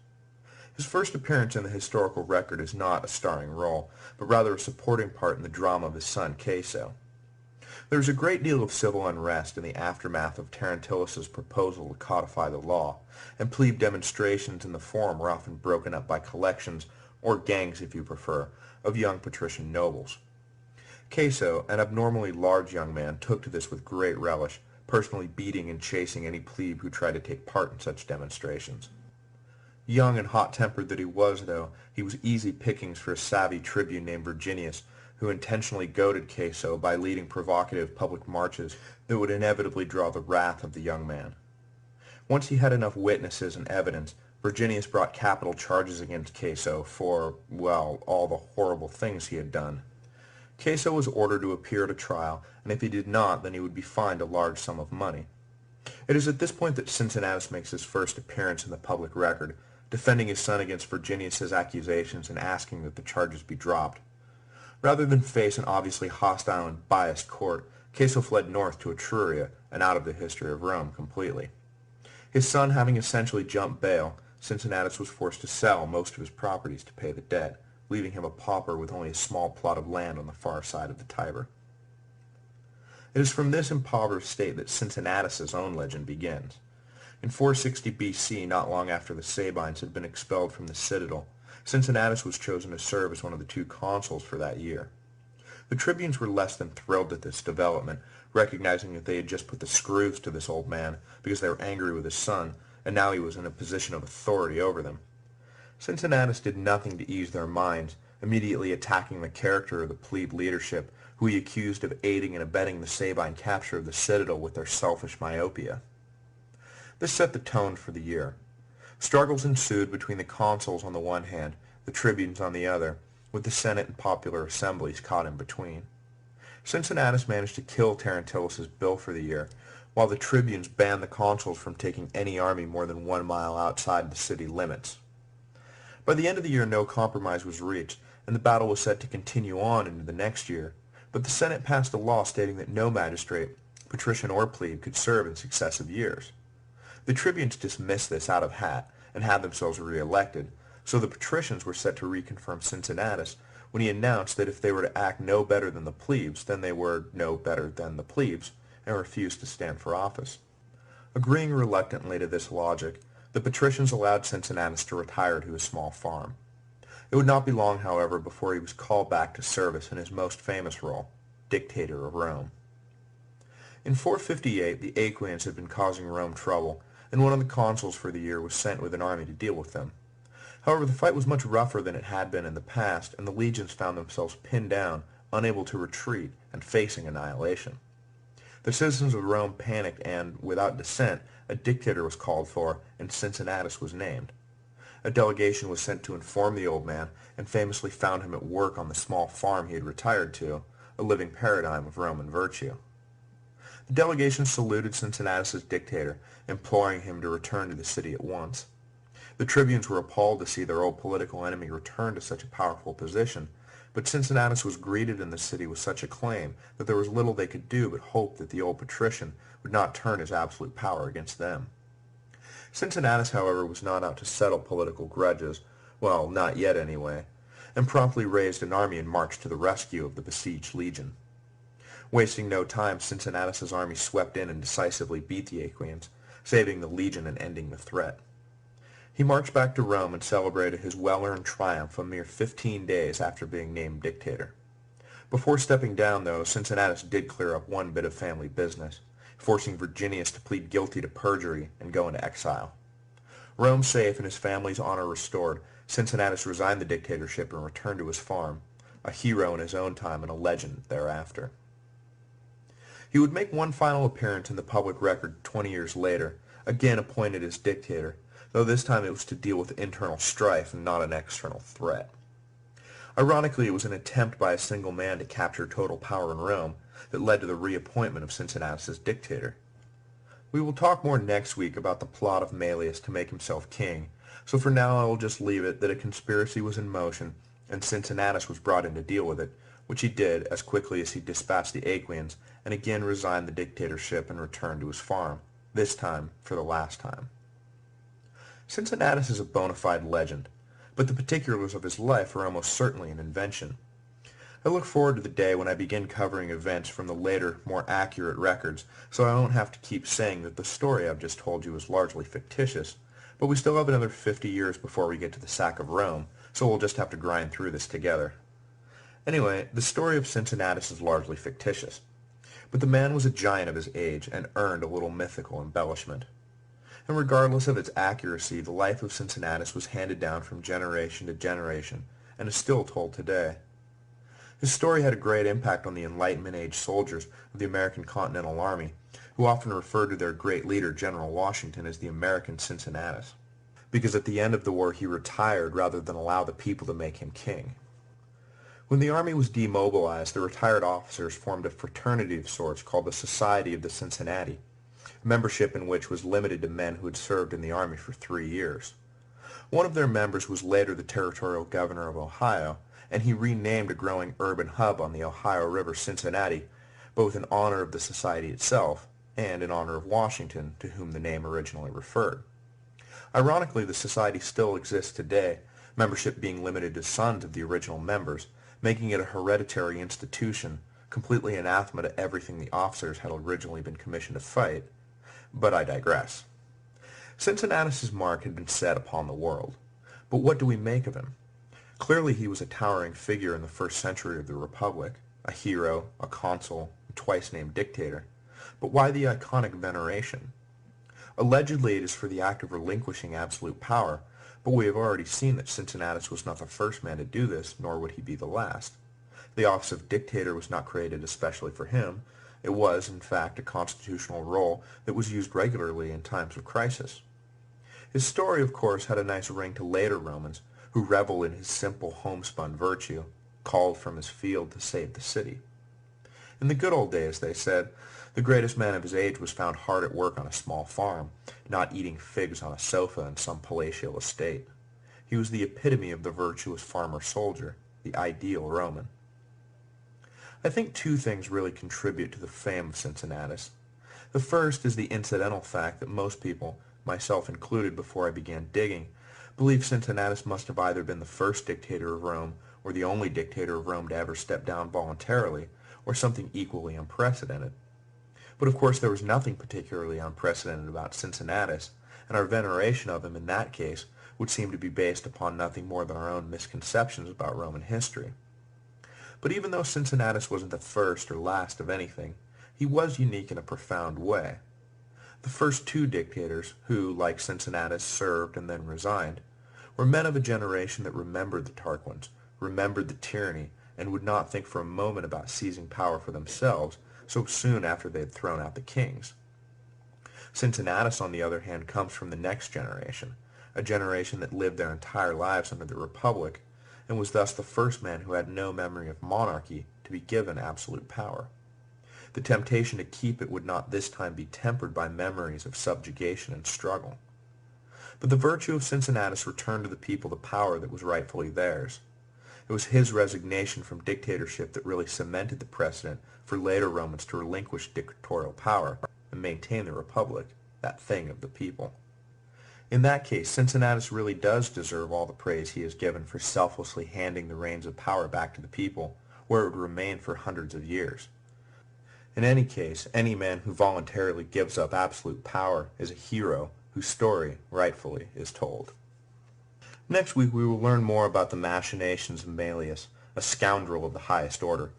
His first appearance in the historical record is not a starring role, but rather a supporting part in the drama of his son Caeso. There is a great deal of civil unrest in the aftermath of Tarentillus's proposal to codify the law, and plebe demonstrations in the Forum were often broken up by collections, or gangs if you prefer, of young patrician nobles. Caeso, an abnormally large young man, took to this with great relish, personally beating and chasing any plebe who tried to take part in such demonstrations. Young and hot-tempered that he was, though, he was easy pickings for a savvy tribune named Virginius, who intentionally goaded Caeso by leading provocative public marches that would inevitably draw the wrath of the young man. Once he had enough witnesses and evidence, Virginius brought capital charges against Caeso for, well, all the horrible things he had done. Caeso was ordered to appear at a trial, and if he did not, then he would be fined a large sum of money. It is at this point that Cincinnatus makes his first appearance in the public record, defending his son against Virginius's accusations and asking that the charges be dropped. Rather than face an obviously hostile and biased court, Caeso fled north to Etruria and out of the history of Rome completely. His son having essentially jumped bail, Cincinnatus was forced to sell most of his properties to pay the debt, leaving him a pauper with only a small plot of land on the far side of the Tiber. It is from this impoverished state that Cincinnatus's own legend begins. In 460 BC, not long after the Sabines had been expelled from the citadel, Cincinnatus was chosen to serve as one of the 2 consuls for that year. The tribunes were less than thrilled at this development, recognizing that they had just put the screws to this old man because they were angry with his son, and now he was in a position of authority over them. Cincinnatus did nothing to ease their minds, immediately attacking the character of the plebe leadership, who he accused of aiding and abetting the Sabine capture of the citadel with their selfish myopia. This set the tone for the year. Struggles ensued between the consuls on the one hand, the tribunes on the other, with the Senate and popular assemblies caught in between. Cincinnatus managed to kill Tarentillus's bill for the year, while the tribunes banned the consuls from taking any army more than 1 mile outside the city limits. By the end of the year, no compromise was reached, and the battle was set to continue on into the next year, but the Senate passed a law stating that no magistrate, patrician or plebe, could serve in successive years. The tribunes dismissed this out of hat and had themselves re-elected, so the patricians were set to reconfirm Cincinnatus when he announced that if they were to act no better than the plebes, then they were no better than the plebes, and refused to stand for office. Agreeing reluctantly to this logic, the patricians allowed Cincinnatus to retire to his small farm. It would not be long, however, before he was called back to service in his most famous role, dictator of Rome. In 458, the Aequians had been causing Rome trouble, and one of the consuls for the year was sent with an army to deal with them. However, the fight was much rougher than it had been in the past, and the legions found themselves pinned down, unable to retreat, and facing annihilation. The citizens of Rome panicked, and, without dissent, a dictator was called for, and Cincinnatus was named. A delegation was sent to inform the old man, and famously found him at work on the small farm he had retired to, a living paradigm of Roman virtue. The delegation saluted Cincinnatus as dictator, imploring him to return to the city at once. The tribunes were appalled to see their old political enemy return to such a powerful position, but Cincinnatus was greeted in the city with such acclaim that there was little they could do but hope that the old patrician would not turn his absolute power against them. Cincinnatus, however, was not out to settle political grudges, well, not yet anyway, and promptly raised an army and marched to the rescue of the besieged legion. Wasting no time, Cincinnatus's army swept in and decisively beat the Aequians, saving the legion and ending the threat. He marched back to Rome and celebrated his well-earned triumph a mere 15 days after being named dictator. Before stepping down, though, Cincinnatus did clear up one bit of family business, forcing Virginius to plead guilty to perjury and go into exile. Rome safe and his family's honor restored, Cincinnatus resigned the dictatorship and returned to his farm, a hero in his own time and a legend thereafter. He would make one final appearance in the public record 20 years later, again appointed as dictator, though this time it was to deal with internal strife and not an external threat. Ironically, it was an attempt by a single man to capture total power in Rome that led to the reappointment of Cincinnatus as dictator. We will talk more next week about the plot of Malleus to make himself king, so for now I will just leave it that a conspiracy was in motion and Cincinnatus was brought in to deal with it, which he did as quickly as he dispatched the Aequians and again resigned the dictatorship and returned to his farm, this time for the last time. Cincinnatus is a bona fide legend, but the particulars of his life are almost certainly an invention. I look forward to the day when I begin covering events from the later, more accurate records, so I won't have to keep saying that the story I've just told you is largely fictitious, but we still have another 50 years before we get to the sack of Rome, so we'll just have to grind through this together. Anyway, the story of Cincinnatus is largely fictitious, but the man was a giant of his age and earned a little mythical embellishment. And regardless of its accuracy, the life of Cincinnatus was handed down from generation to generation and is still told today. His story had a great impact on the Enlightenment age soldiers of the American Continental Army, who often referred to their great leader, General Washington, as the American Cincinnatus, because at the end of the war he retired rather than allow the people to make him king. When the army was demobilized, the retired officers formed a fraternity of sorts called the Society of the Cincinnati, membership in which was limited to men who had served in the army for 3 years. One of their members was later the territorial governor of Ohio, and he renamed a growing urban hub on the Ohio River Cincinnati, both in honor of the society itself and in honor of Washington, to whom the name originally referred. Ironically, the society still exists today, membership being limited to sons of the original members, making it a hereditary institution, completely anathema to everything the officers had originally been commissioned to fight. But I digress. Cincinnatus's mark had been set upon the world. But what do we make of him? Clearly he was a towering figure in the first century of the Republic, a hero, a consul, a twice-named dictator. But why the iconic veneration? Allegedly it is for the act of relinquishing absolute power, but we have already seen that Cincinnatus was not the first man to do this, nor would he be the last. The office of dictator was not created especially for him. It was, in fact, a constitutional role that was used regularly in times of crisis. His story, of course, had a nice ring to later Romans, who reveled in his simple homespun virtue, called from his field to save the city. In the good old days, they said, the greatest man of his age was found hard at work on a small farm, not eating figs on a sofa in some palatial estate. He was the epitome of the virtuous farmer-soldier, the ideal Roman. I think 2 things really contribute to the fame of Cincinnatus. The first is the incidental fact that most people, myself included before I began digging, believe Cincinnatus must have either been the first dictator of Rome or the only dictator of Rome to ever step down voluntarily, or something equally unprecedented. But of course there was nothing particularly unprecedented about Cincinnatus, and our veneration of him in that case would seem to be based upon nothing more than our own misconceptions about Roman history. But even though Cincinnatus wasn't the first or last of anything, he was unique in a profound way. The first 2 dictators, who, like Cincinnatus, served and then resigned, were men of a generation that remembered the Tarquins, remembered the tyranny, and would not think for a moment about seizing power for themselves so soon after they had thrown out the kings. Cincinnatus, on the other hand, comes from the next generation, a generation that lived their entire lives under the Republic, and was thus the first man who had no memory of monarchy to be given absolute power. The temptation to keep it would not this time be tempered by memories of subjugation and struggle. But the virtue of Cincinnatus returned to the people the power that was rightfully theirs. It was his resignation from dictatorship that really cemented the precedent for later Romans to relinquish dictatorial power and maintain the Republic, that thing of the people. In that case, Cincinnatus really does deserve all the praise he is given for selflessly handing the reins of power back to the people, where it would remain for hundreds of years. In any case, any man who voluntarily gives up absolute power is a hero whose story, rightfully, is told. Next week we will learn more about the machinations of Malleus, a scoundrel of the highest order,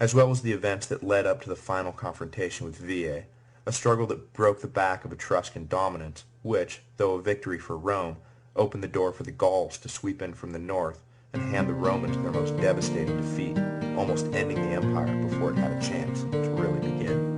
as well as the events that led up to the final confrontation with Veii, a struggle that broke the back of Etruscan dominance, which, though a victory for Rome, opened the door for the Gauls to sweep in from the north and hand the Romans their most devastating defeat, almost ending the empire before it had a chance to really begin.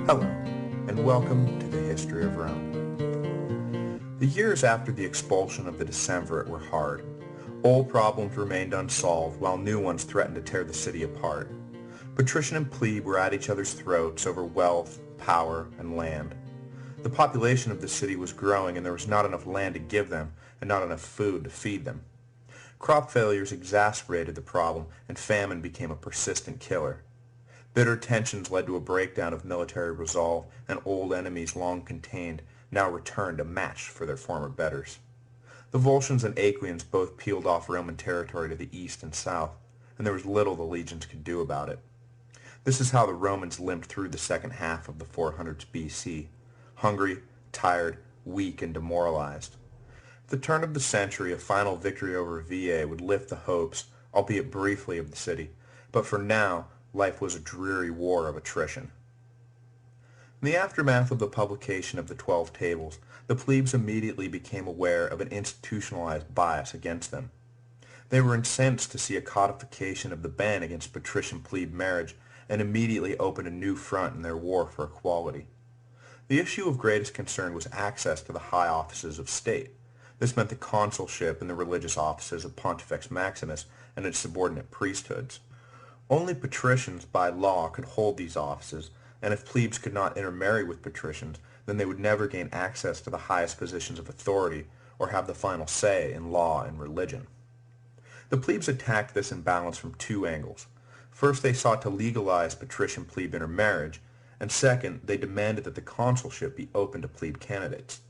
Hello, and welcome to the History of Rome. The years after the expulsion of the Decemvirate were hard. Old problems remained unsolved, while new ones threatened to tear the city apart. Patrician and plebe were at each other's throats over wealth, power, and land. The population of the city was growing, and there was not enough land to give them, and not enough food to feed them. Crop failures exacerbated the problem, and famine became a persistent killer. Bitter tensions led to a breakdown of military resolve, and old enemies long contained now returned a match for their former betters. The Volscians and Aequians both peeled off Roman territory to the east and south, and there was little the legions could do about it. This is how the Romans limped through the second half of the 400s BC, hungry, tired, weak, and demoralized. At the turn of the century, a final victory over Veii would lift the hopes, albeit briefly, of the city, but for now, life was a dreary war of attrition. In the aftermath of the publication of the 12 Tables, the plebes immediately became aware of an institutionalized bias against them. They were incensed to see a codification of the ban against patrician-plebe marriage and immediately opened a new front in their war for equality. The issue of greatest concern was access to the high offices of state. This meant the consulship and the religious offices of Pontifex Maximus and its subordinate priesthoods. Only patricians by law could hold these offices, and if plebes could not intermarry with patricians, then they would never gain access to the highest positions of authority or have the final say in law and religion. The plebes attacked this imbalance from two angles. First, they sought to legalize patrician-plebe intermarriage, and second, they demanded that the consulship be open to plebe candidates.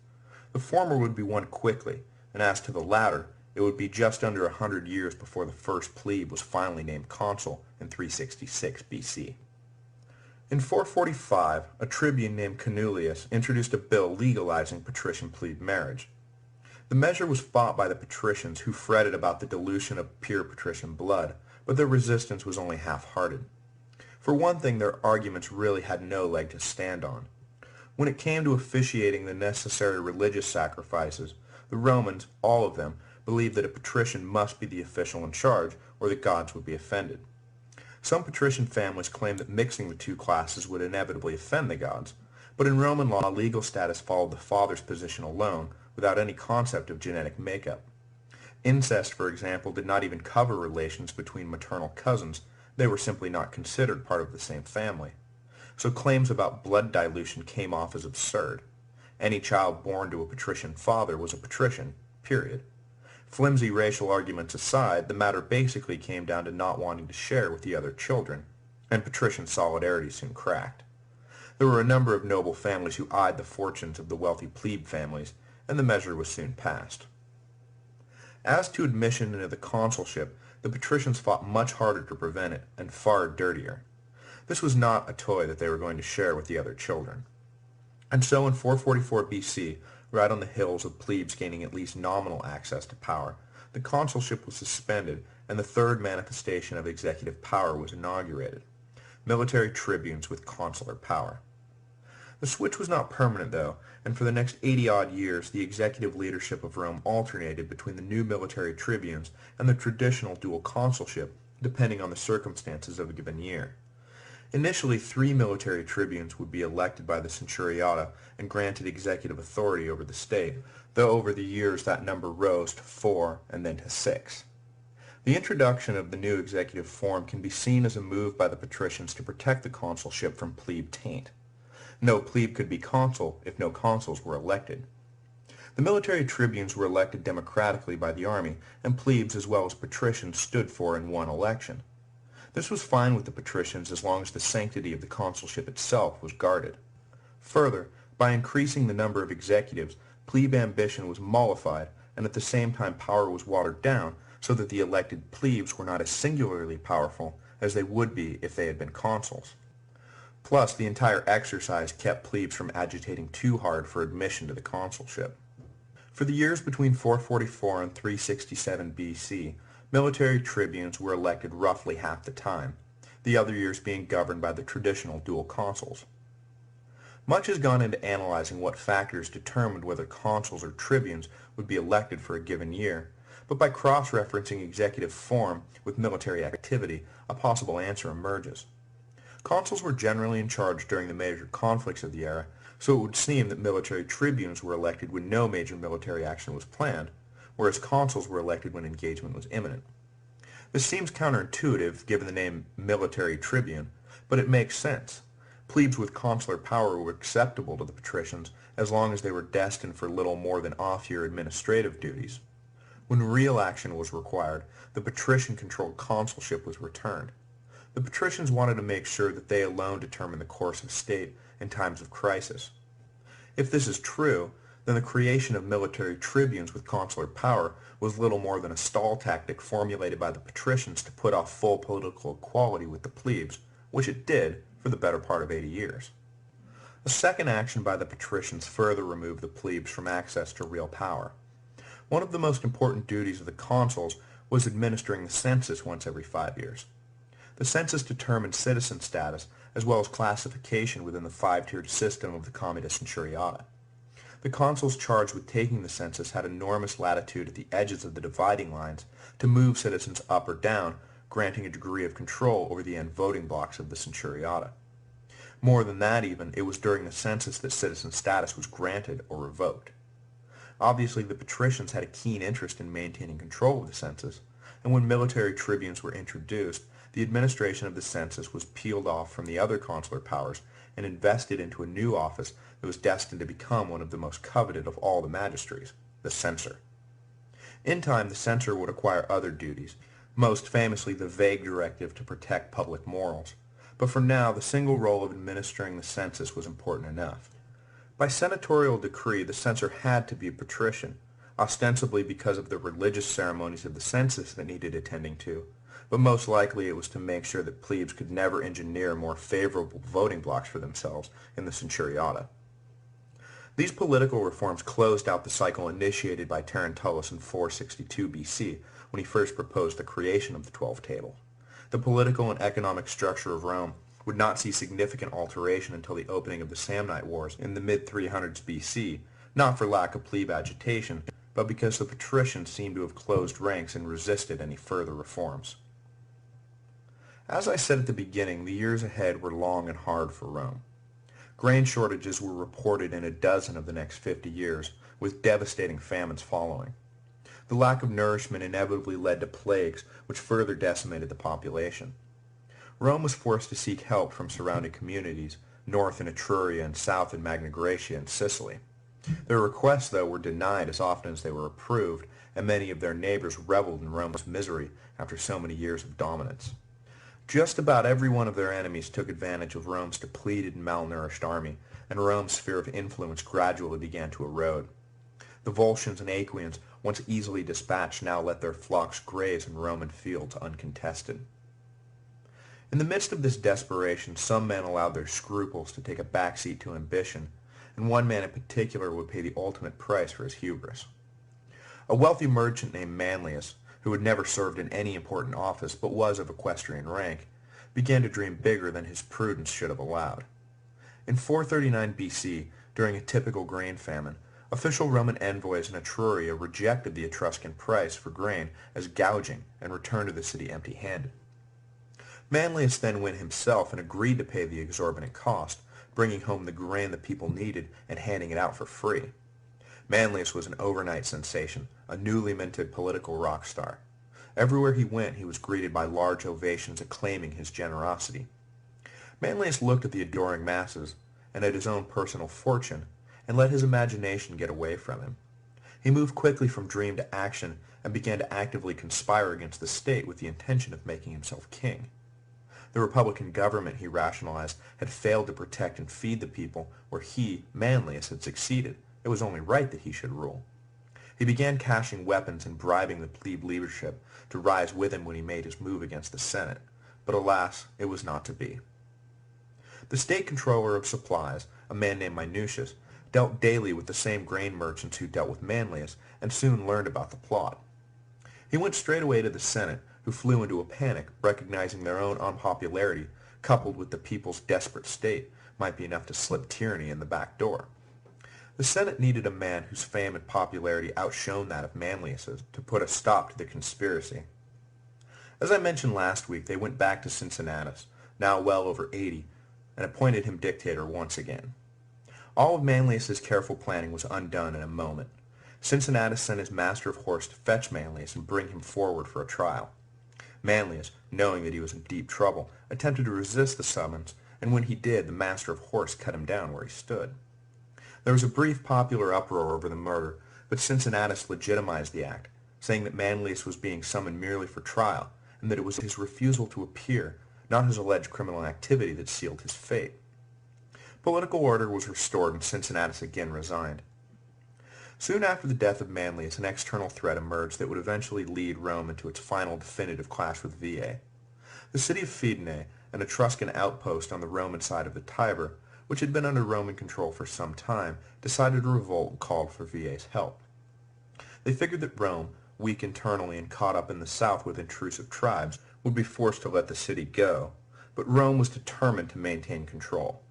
The former would be won quickly, and as to the latter, it would be just under 100 years before the first plebe was finally named consul in 366 BC. In 445, a tribune named Canuleius introduced a bill legalizing patrician-plebe marriage. The measure was fought by the patricians, who fretted about the dilution of pure patrician blood, but their resistance was only half-hearted. For one thing, their arguments really had no leg to stand on. When it came to officiating the necessary religious sacrifices, the Romans, all of them, believed that a patrician must be the official in charge, or the gods would be offended. Some patrician families claimed that mixing the two classes would inevitably offend the gods, but in Roman law, legal status followed the father's position alone, without any concept of genetic makeup. Incest, for example, did not even cover relations between maternal cousins. They were simply not considered part of the same family. So claims about blood dilution came off as absurd. Any child born to a patrician father was a patrician, period. Flimsy racial arguments aside, the matter basically came down to not wanting to share with the other children, and patrician solidarity soon cracked. There were a number of noble families who eyed the fortunes of the wealthy plebe families, and the measure was soon passed. As to admission into the consulship, the patricians fought much harder to prevent it, and far dirtier. This was not a toy that they were going to share with the other children. And so in 444 BC, right on the heels of plebes gaining at least nominal access to power, the consulship was suspended, and the third manifestation of executive power was inaugurated: military tribunes with consular power. The switch was not permanent, though, and for the next 80-odd years the executive leadership of Rome alternated between the new military tribunes and the traditional dual consulship, depending on the circumstances of a given year. Initially, 3 military tribunes would be elected by the centuriata and granted executive authority over the state, though over the years that number rose to 4 and then to 6. The introduction of the new executive form can be seen as a move by the patricians to protect the consulship from plebe taint. No plebe could be consul if no consuls were elected. The military tribunes were elected democratically by the army, and plebes as well as patricians stood for and won election. This was fine with the patricians as long as the sanctity of the consulship itself was guarded. Further, by increasing the number of executives, plebe ambition was mollified, and at the same time power was watered down so that the elected plebes were not as singularly powerful as they would be if they had been consuls. Plus, the entire exercise kept plebes from agitating too hard for admission to the consulship. For the years between 444 and 367 BC, military tribunes were elected roughly half the time, the other years being governed by the traditional dual consuls. Much has gone into analyzing what factors determined whether consuls or tribunes would be elected for a given year, but by cross-referencing executive form with military activity, a possible answer emerges. Consuls were generally in charge during the major conflicts of the era, so it would seem that military tribunes were elected when no major military action was planned, whereas consuls were elected when engagement was imminent. This seems counterintuitive given the name military tribune, but it makes sense. Plebes with consular power were acceptable to the patricians as long as they were destined for little more than off-year administrative duties. When real action was required, the patrician-controlled consulship was returned. The patricians wanted to make sure that they alone determined the course of state in times of crisis. If this is true, then the creation of military tribunes with consular power was little more than a stall tactic formulated by the patricians to put off full political equality with the plebes, which it did for the better part of 80 years. A second action by the patricians further removed the plebes from access to real power. One of the most important duties of the consuls was administering the census once every 5 years. The census determined citizen status as well as classification within the five-tiered system of the comitia centuriata. The consuls charged with taking the census had enormous latitude at the edges of the dividing lines to move citizens up or down, granting a degree of control over the end voting blocks of the centuriata. More than that even, it was during the census that citizen status was granted or revoked. Obviously, the patricians had a keen interest in maintaining control of the census, and when military tribunes were introduced, the administration of the census was peeled off from the other consular powers and invested into a new office that was destined to become one of the most coveted of all the magistracies, the censor. In time, the censor would acquire other duties, most famously the vague directive to protect public morals. But for now, the single role of administering the census was important enough. By senatorial decree, the censor had to be a patrician, ostensibly because of the religious ceremonies of the census that needed attending to, but most likely it was to make sure that plebes could never engineer more favorable voting blocks for themselves in the centuriata. These political reforms closed out the cycle initiated by Terentellus in 462 BC when he first proposed the creation of the 12 Table. The political and economic structure of Rome would not see significant alteration until the opening of the Samnite Wars in the mid-300s BC, not for lack of plebe agitation, but because the patricians seemed to have closed ranks and resisted any further reforms. As I said at the beginning, the years ahead were long and hard for Rome. Grain shortages were reported in a dozen of the next 50 years, with devastating famines following. The lack of nourishment inevitably led to plagues, which further decimated the population. Rome was forced to seek help from surrounding communities, north in Etruria and south in Magna Graecia and Sicily. Their requests, though, were denied as often as they were approved, and many of their neighbors reveled in Rome's misery after so many years of dominance. Just about every one of their enemies took advantage of Rome's depleted and malnourished army, and Rome's sphere of influence gradually began to erode. The Volscians and Aequians, once easily dispatched, now let their flocks graze in Roman fields uncontested. In the midst of this desperation, some men allowed their scruples to take a backseat to ambition, and one man in particular would pay the ultimate price for his hubris. A wealthy merchant named Manlius, who had never served in any important office but was of equestrian rank, began to dream bigger than his prudence should have allowed. In 439 BC, during a typical grain famine, official Roman envoys in Etruria rejected the Etruscan price for grain as gouging and returned to the city empty-handed. Manlius then went himself and agreed to pay the exorbitant cost, bringing home the grain the people needed and handing it out for free. Manlius was an overnight sensation, a newly minted political rock star. Everywhere he went, he was greeted by large ovations acclaiming his generosity. Manlius looked at the adoring masses and at his own personal fortune and let his imagination get away from him. He moved quickly from dream to action and began to actively conspire against the state with the intention of making himself king. The Republican government, he rationalized, had failed to protect and feed the people where he, Manlius, had succeeded. It was only right that he should rule. He began cashing weapons and bribing the plebe leadership to rise with him when he made his move against the Senate, but alas, it was not to be. The state controller of supplies, a man named Minucius, dealt daily with the same grain merchants who dealt with Manlius and soon learned about the plot. He went straight away to the Senate, who flew into a panic, recognizing their own unpopularity, coupled with the people's desperate state, might be enough to slip tyranny in the back door. The Senate needed a man whose fame and popularity outshone that of Manlius's to put a stop to the conspiracy. As I mentioned last week, they went back to Cincinnatus, now well over 80, and appointed him dictator once again. All of Manlius's careful planning was undone in a moment. Cincinnatus sent his master of horse to fetch Manlius and bring him forward for a trial. Manlius, knowing that he was in deep trouble, attempted to resist the summons, and when he did, the master of horse cut him down where he stood. There was a brief popular uproar over the murder, but Cincinnatus legitimized the act, saying that Manlius was being summoned merely for trial, and that it was his refusal to appear, not his alleged criminal activity, that sealed his fate. Political order was restored and Cincinnatus again resigned. Soon after the death of Manlius, an external threat emerged that would eventually lead Rome into its final definitive clash with Veii. The city of Fidenae, an Etruscan outpost on the Roman side of the Tiber, which had been under Roman control for some time, decided to revolt and called for Vella's help. They figured that Rome, weak internally and caught up in the south with intrusive tribes, would be forced to let the city go, but Rome was determined to maintain control.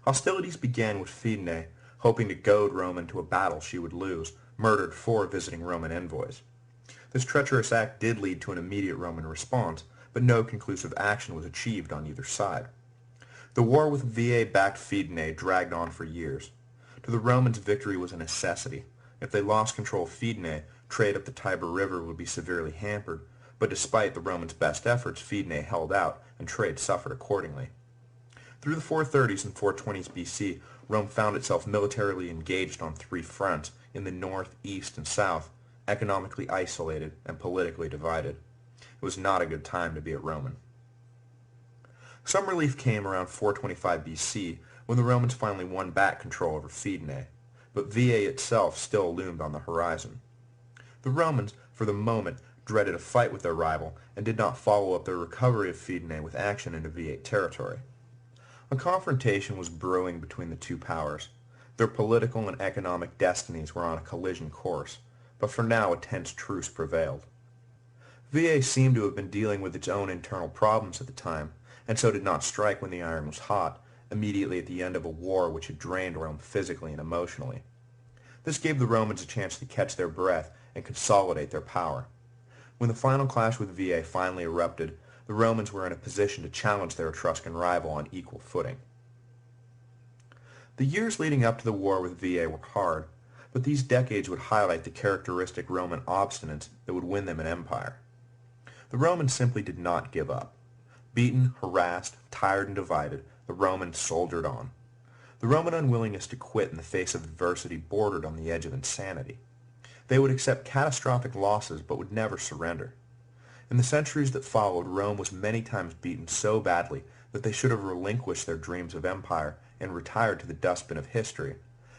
Hostilities began with Fidense, hoping to goad Rome into a battle she would lose, murdered 4 visiting Roman envoys. This treacherous act did lead to an immediate Roman response, but no conclusive action was achieved on either side. The war with Veii-backed Fidense dragged on for years. To the Romans, victory was a necessity. If they lost control of Fidense, trade up the Tiber River would be severely hampered, but despite the Romans' best efforts, Fidense held out, and trade suffered accordingly. Through the 430s and 420s BC, Rome found itself militarily engaged on 3 fronts in the north, east, and south, economically isolated and politically divided. It was not a good time to be a Roman. Some relief came around 425 BC when the Romans finally won back control over Fidense, but Veii itself still loomed on the horizon. The Romans, for the moment, dreaded a fight with their rival and did not follow up their recovery of Fidense with action into Veii territory. A confrontation was brewing between the two powers. Their political and economic destinies were on a collision course, but for now a tense truce prevailed. Veii seemed to have been dealing with its own internal problems at the time, and so did not strike when the iron was hot, immediately at the end of a war which had drained Rome physically and emotionally. This gave the Romans a chance to catch their breath and consolidate their power. When the final clash with Veii finally erupted, the Romans were in a position to challenge their Etruscan rival on equal footing. The years leading up to the war with Veii were hard, but these decades would highlight the characteristic Roman obstinance that would win them an empire. The Romans simply did not give up. Beaten, harassed, tired, and divided, the Romans soldiered on. The Roman unwillingness to quit in the face of adversity bordered on the edge of insanity. They would accept catastrophic losses but would never surrender. In the centuries that followed, Rome was many times beaten so badly that they should have relinquished their dreams of empire and retired to the dustbin of history,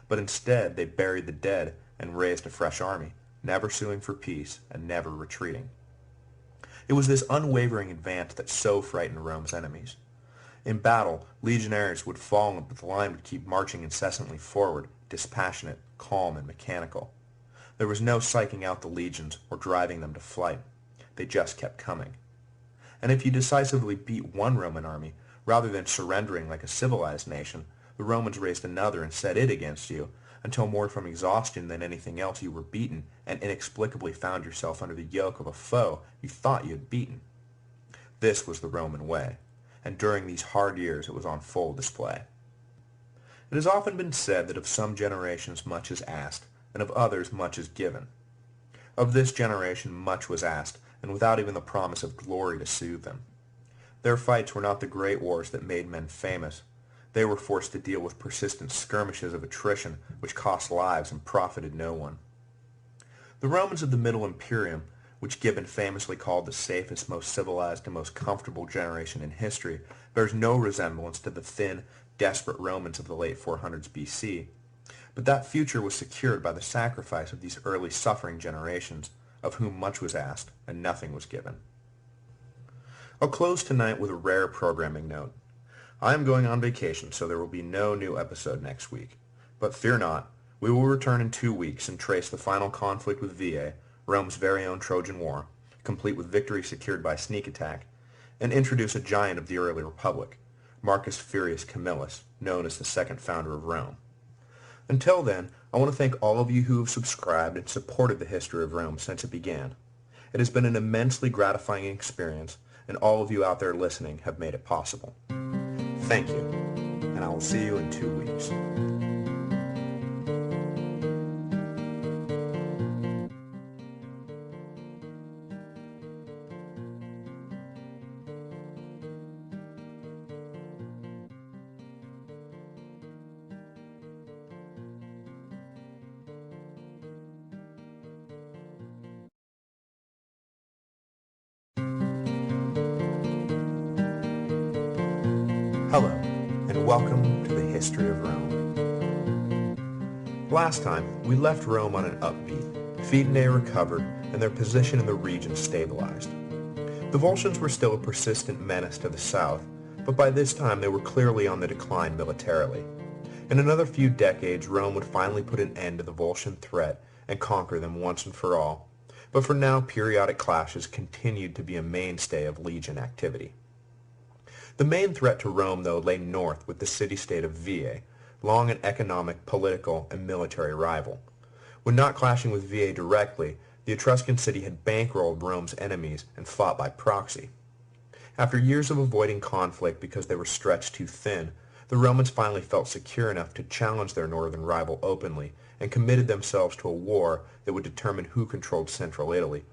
but instead they buried the dead and raised a fresh army, never suing for peace and never retreating. It was this unwavering advance that so frightened Rome's enemies. In battle, legionaries would fall, but the line would keep marching incessantly forward, dispassionate, calm, and mechanical. There was no psyching out the legions or driving them to flight. They just kept coming. And if you decisively beat one Roman army, rather than surrendering like a civilized nation, the Romans raised another and set it against you, until more from exhaustion than anything else you were beaten and inexplicably found yourself under the yoke of a foe you thought you had beaten. This was the Roman way, and during these hard years it was on full display. It has often been said that of some generations much is asked, and of others much is given. Of this generation much was asked, and without even the promise of glory to soothe them. Their fights were not the great wars that made men famous. They were forced to deal with persistent skirmishes of attrition which cost lives and profited no one. The Romans of the Middle Imperium, which Gibbon famously called the safest, most civilized, and most comfortable generation in history, bears no resemblance to the thin, desperate Romans of the late 400s BC. But that future was secured by the sacrifice of these early suffering generations, of whom much was asked and nothing was given. I'll close tonight with a rare programming note. I am going on vacation, so there will be no new episode next week. But fear not, we will return in 2 weeks and trace the final conflict with Veii, Rome's very own Trojan War, complete with victory secured by sneak attack, and introduce a giant of the early republic, Marcus Furius Camillus, known as the second founder of Rome. Until then, I want to thank all of you who have subscribed and supported the history of Rome since it began. It has been an immensely gratifying experience, and all of you out there listening have made it possible. Thank you, and I will see you in 2 weeks. Hello, and welcome to the History of Rome. Last time, we left Rome on an upbeat. Fidense recovered, and their position in the region stabilized. The Volscians were still a persistent menace to the south, but by this time they were clearly on the decline militarily. In another few decades, Rome would finally put an end to the Volscian threat and conquer them once and for all, but for now periodic clashes continued to be a mainstay of legion activity. The main threat to Rome, though, lay north with the city-state of Veii, long an economic, political, and military rival. When not clashing with Veii directly, the Etruscan city had bankrolled Rome's enemies and fought by proxy. After years of avoiding conflict because they were stretched too thin, the Romans finally felt secure enough to challenge their northern rival openly and committed themselves to a war that would determine who controlled central Italy.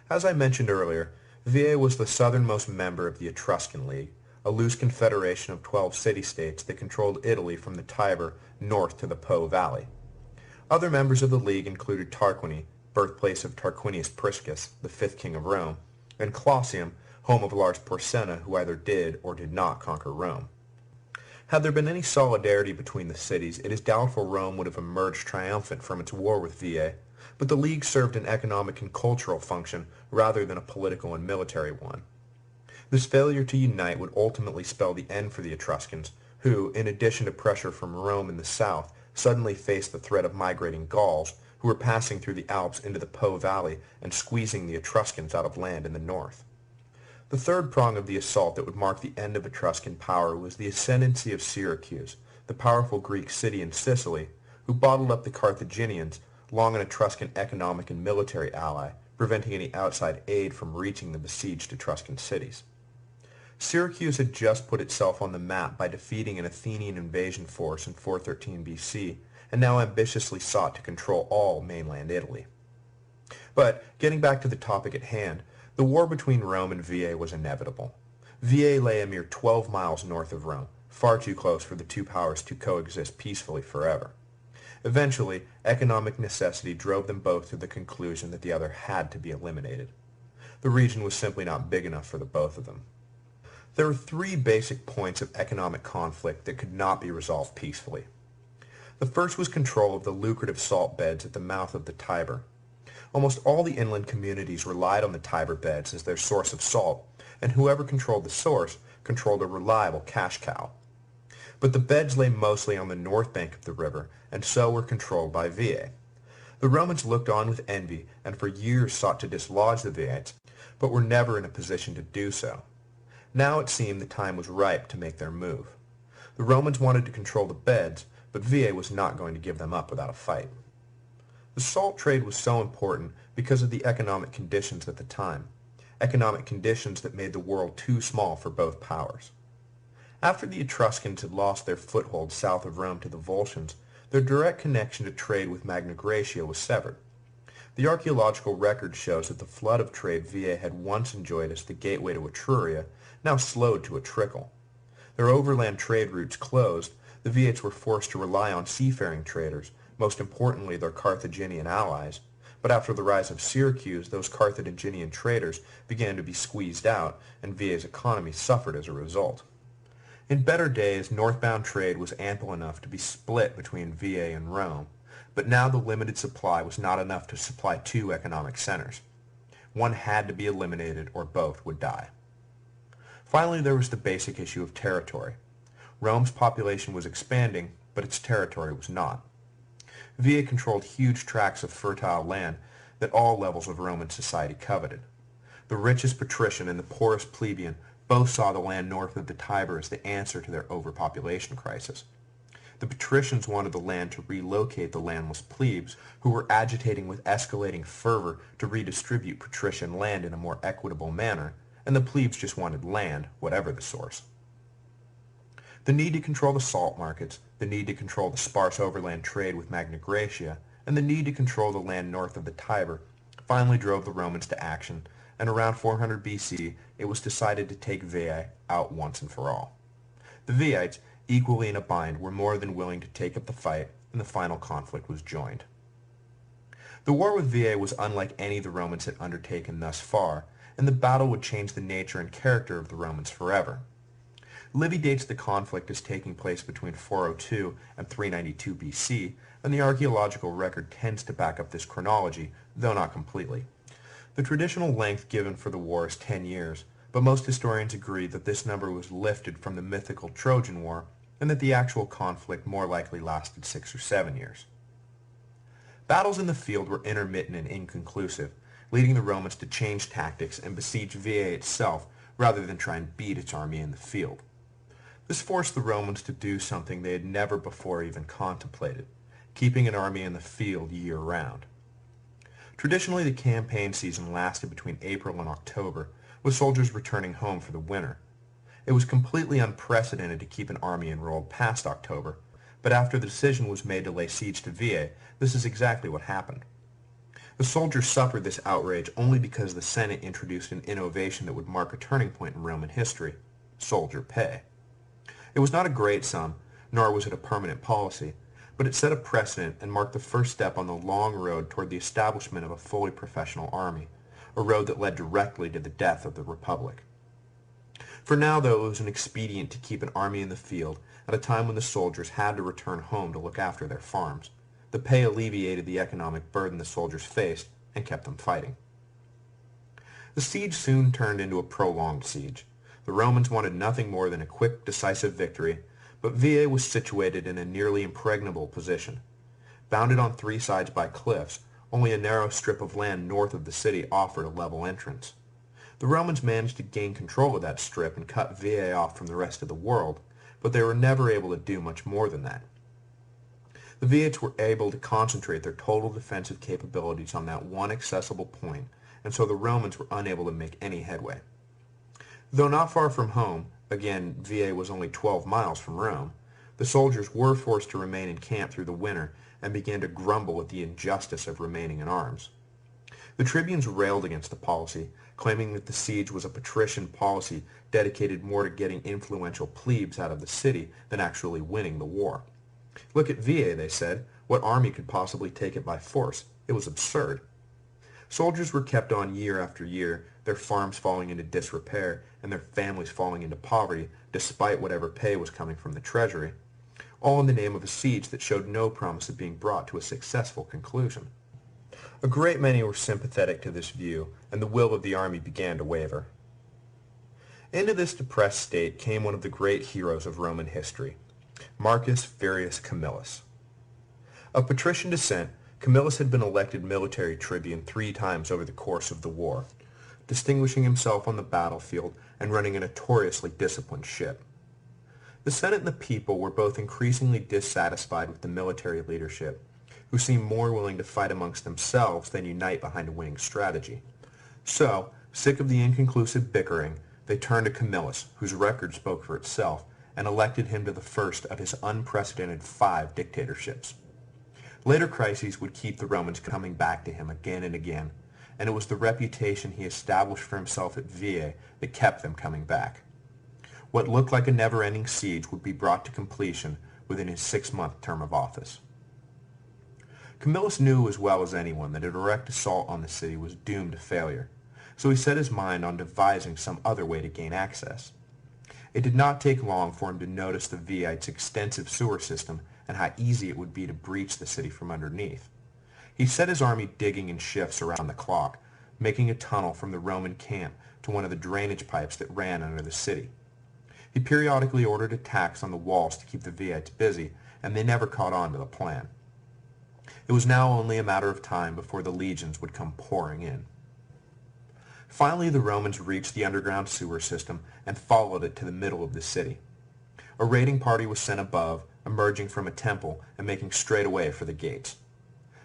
As I mentioned earlier, Veii was the southernmost member of the Etruscan League, a loose confederation of 12 city-states that controlled Italy from the Tiber north to the Po Valley. Other members of the league included Tarquiny, birthplace of Tarquinius Priscus, the fifth king of Rome, and Clausium, home of Lars Porsena, who either did or did not conquer Rome. Had there been any solidarity between the cities, it is doubtful Rome would have emerged triumphant from its war with Veii, but the League served an economic and cultural function rather than a political and military one. This failure to unite would ultimately spell the end for the Etruscans, who, in addition to pressure from Rome in the south, suddenly faced the threat of migrating Gauls, who were passing through the Alps into the Po Valley and squeezing the Etruscans out of land in the north. The third prong of the assault that would mark the end of Etruscan power was the ascendancy of Syracuse, the powerful Greek city in Sicily, who bottled up the Carthaginians, long an Etruscan economic and military ally, preventing any outside aid from reaching the besieged Etruscan cities. Syracuse had just put itself on the map by defeating an Athenian invasion force in 413 BC, and now ambitiously sought to control all mainland Italy. But, getting back to the topic at hand, the war between Rome and Veii was inevitable. Veii lay a mere 12 miles north of Rome, far too close for the two powers to coexist peacefully forever. Eventually, economic necessity drove them both to the conclusion that the other had to be eliminated. The region was simply not big enough for the both of them. There were three basic points of economic conflict that could not be resolved peacefully. The first was control of the lucrative salt beds at the mouth of the Tiber. Almost all the inland communities relied on the Tiber beds as their source of salt, and whoever controlled the source controlled a reliable cash cow. But the beds lay mostly on the north bank of the river, and so were controlled by Veii. The Romans looked on with envy and for years sought to dislodge the Veiites, but were never in a position to do so. Now it seemed the time was ripe to make their move. The Romans wanted to control the beds, but Veii was not going to give them up without a fight. The salt trade was so important because of the economic conditions at the time, economic conditions that made the world too small for both powers. After the Etruscans had lost their foothold south of Rome to the Volscians, their direct connection to trade with Magna Graecia was severed. The archaeological record shows that the flood of trade Veii had once enjoyed as the gateway to Etruria now slowed to a trickle. Their overland trade routes closed, the Veiites were forced to rely on seafaring traders, most importantly their Carthaginian allies, but after the rise of Syracuse, those Carthaginian traders began to be squeezed out, and Veii's economy suffered as a result. In better days, northbound trade was ample enough to be split between Veii and Rome, but now the limited supply was not enough to supply two economic centers. One had to be eliminated or both would die. Finally, there was the basic issue of territory. Rome's population was expanding, but its territory was not. Veii controlled huge tracts of fertile land that all levels of Roman society coveted. The richest patrician and the poorest plebeian both saw the land north of the Tiber as the answer to their overpopulation crisis. The patricians wanted the land to relocate the landless plebes, who were agitating with escalating fervor to redistribute patrician land in a more equitable manner, and the plebes just wanted land, whatever the source. The need to control the salt markets, the need to control the sparse overland trade with Magna Graecia, and the need to control the land north of the Tiber finally drove the Romans to action, and around 400 BC it was decided to take Veii out once and for all. The Veiites, equally in a bind, were more than willing to take up the fight, and the final conflict was joined. The war with Veii was unlike any the Romans had undertaken thus far, and the battle would change the nature and character of the Romans forever. Livy dates the conflict as taking place between 402 and 392 BC, and the archaeological record tends to back up this chronology, though not completely. The traditional length given for the war is 10 years, but most historians agree that this number was lifted from the mythical Trojan War and that the actual conflict more likely lasted 6 or 7 years. Battles in the field were intermittent and inconclusive, leading the Romans to change tactics and besiege Veii itself rather than try and beat its army in the field. This forced the Romans to do something they had never before even contemplated, keeping an army in the field year-round. Traditionally, the campaign season lasted between April and October, with soldiers returning home for the winter. It was completely unprecedented to keep an army enrolled past October, but after the decision was made to lay siege to Veii, this is exactly what happened. The soldiers suffered this outrage only because the Senate introduced an innovation that would mark a turning point in Roman history: soldier pay. It was not a great sum, nor was it a permanent policy, but it set a precedent and marked the first step on the long road toward the establishment of a fully professional army, a road that led directly to the death of the Republic. For now, though, it was an expedient to keep an army in the field at a time when the soldiers had to return home to look after their farms. The pay alleviated the economic burden the soldiers faced and kept them fighting. The siege soon turned into a prolonged siege. The Romans wanted nothing more than a quick, decisive victory, but Veii was situated in a nearly impregnable position. Bounded on 3 sides by cliffs, only a narrow strip of land north of the city offered a level entrance. The Romans managed to gain control of that strip and cut Veii off from the rest of the world, but they were never able to do much more than that. The Viets were able to concentrate their total defensive capabilities on that one accessible point, and so the Romans were unable to make any headway. Though not far from home, again, Veii was only 12 miles from Rome, the soldiers were forced to remain in camp through the winter and began to grumble at the injustice of remaining in arms. The tribunes railed against the policy, claiming that the siege was a patrician policy dedicated more to getting influential plebes out of the city than actually winning the war. Look at Veii, they said. What army could possibly take it by force? It was absurd. Soldiers were kept on year after year, their farms falling into disrepair and their families falling into poverty despite whatever pay was coming from the treasury, all in the name of a siege that showed no promise of being brought to a successful conclusion. A great many were sympathetic to this view, and the will of the army began to waver. Into this depressed state came one of the great heroes of Roman history, Marcus Furius Camillus. Of patrician descent, Camillus had been elected military tribune 3 times over the course of the war, distinguishing himself on the battlefield and running a notoriously disciplined ship. The Senate and the people were both increasingly dissatisfied with the military leadership, who seemed more willing to fight amongst themselves than unite behind a winning strategy. So, sick of the inconclusive bickering, they turned to Camillus, whose record spoke for itself, and elected him to the first of his unprecedented 5 dictatorships. Later crises would keep the Romans coming back to him again and again, and it was the reputation he established for himself at Veii that kept them coming back. What looked like a never-ending siege would be brought to completion within his 6-month term of office. Camillus knew as well as anyone that a direct assault on the city was doomed to failure, so he set his mind on devising some other way to gain access. It did not take long for him to notice the Viites' extensive sewer system and how easy it would be to breach the city from underneath. He set his army digging in shifts around the clock, making a tunnel from the Roman camp to one of the drainage pipes that ran under the city. He periodically ordered attacks on the walls to keep the Viites busy, and they never caught on to the plan. It was now only a matter of time before the legions would come pouring in. Finally, the Romans reached the underground sewer system and followed it to the middle of the city. A raiding party was sent above, emerging from a temple and making straight away for the gates.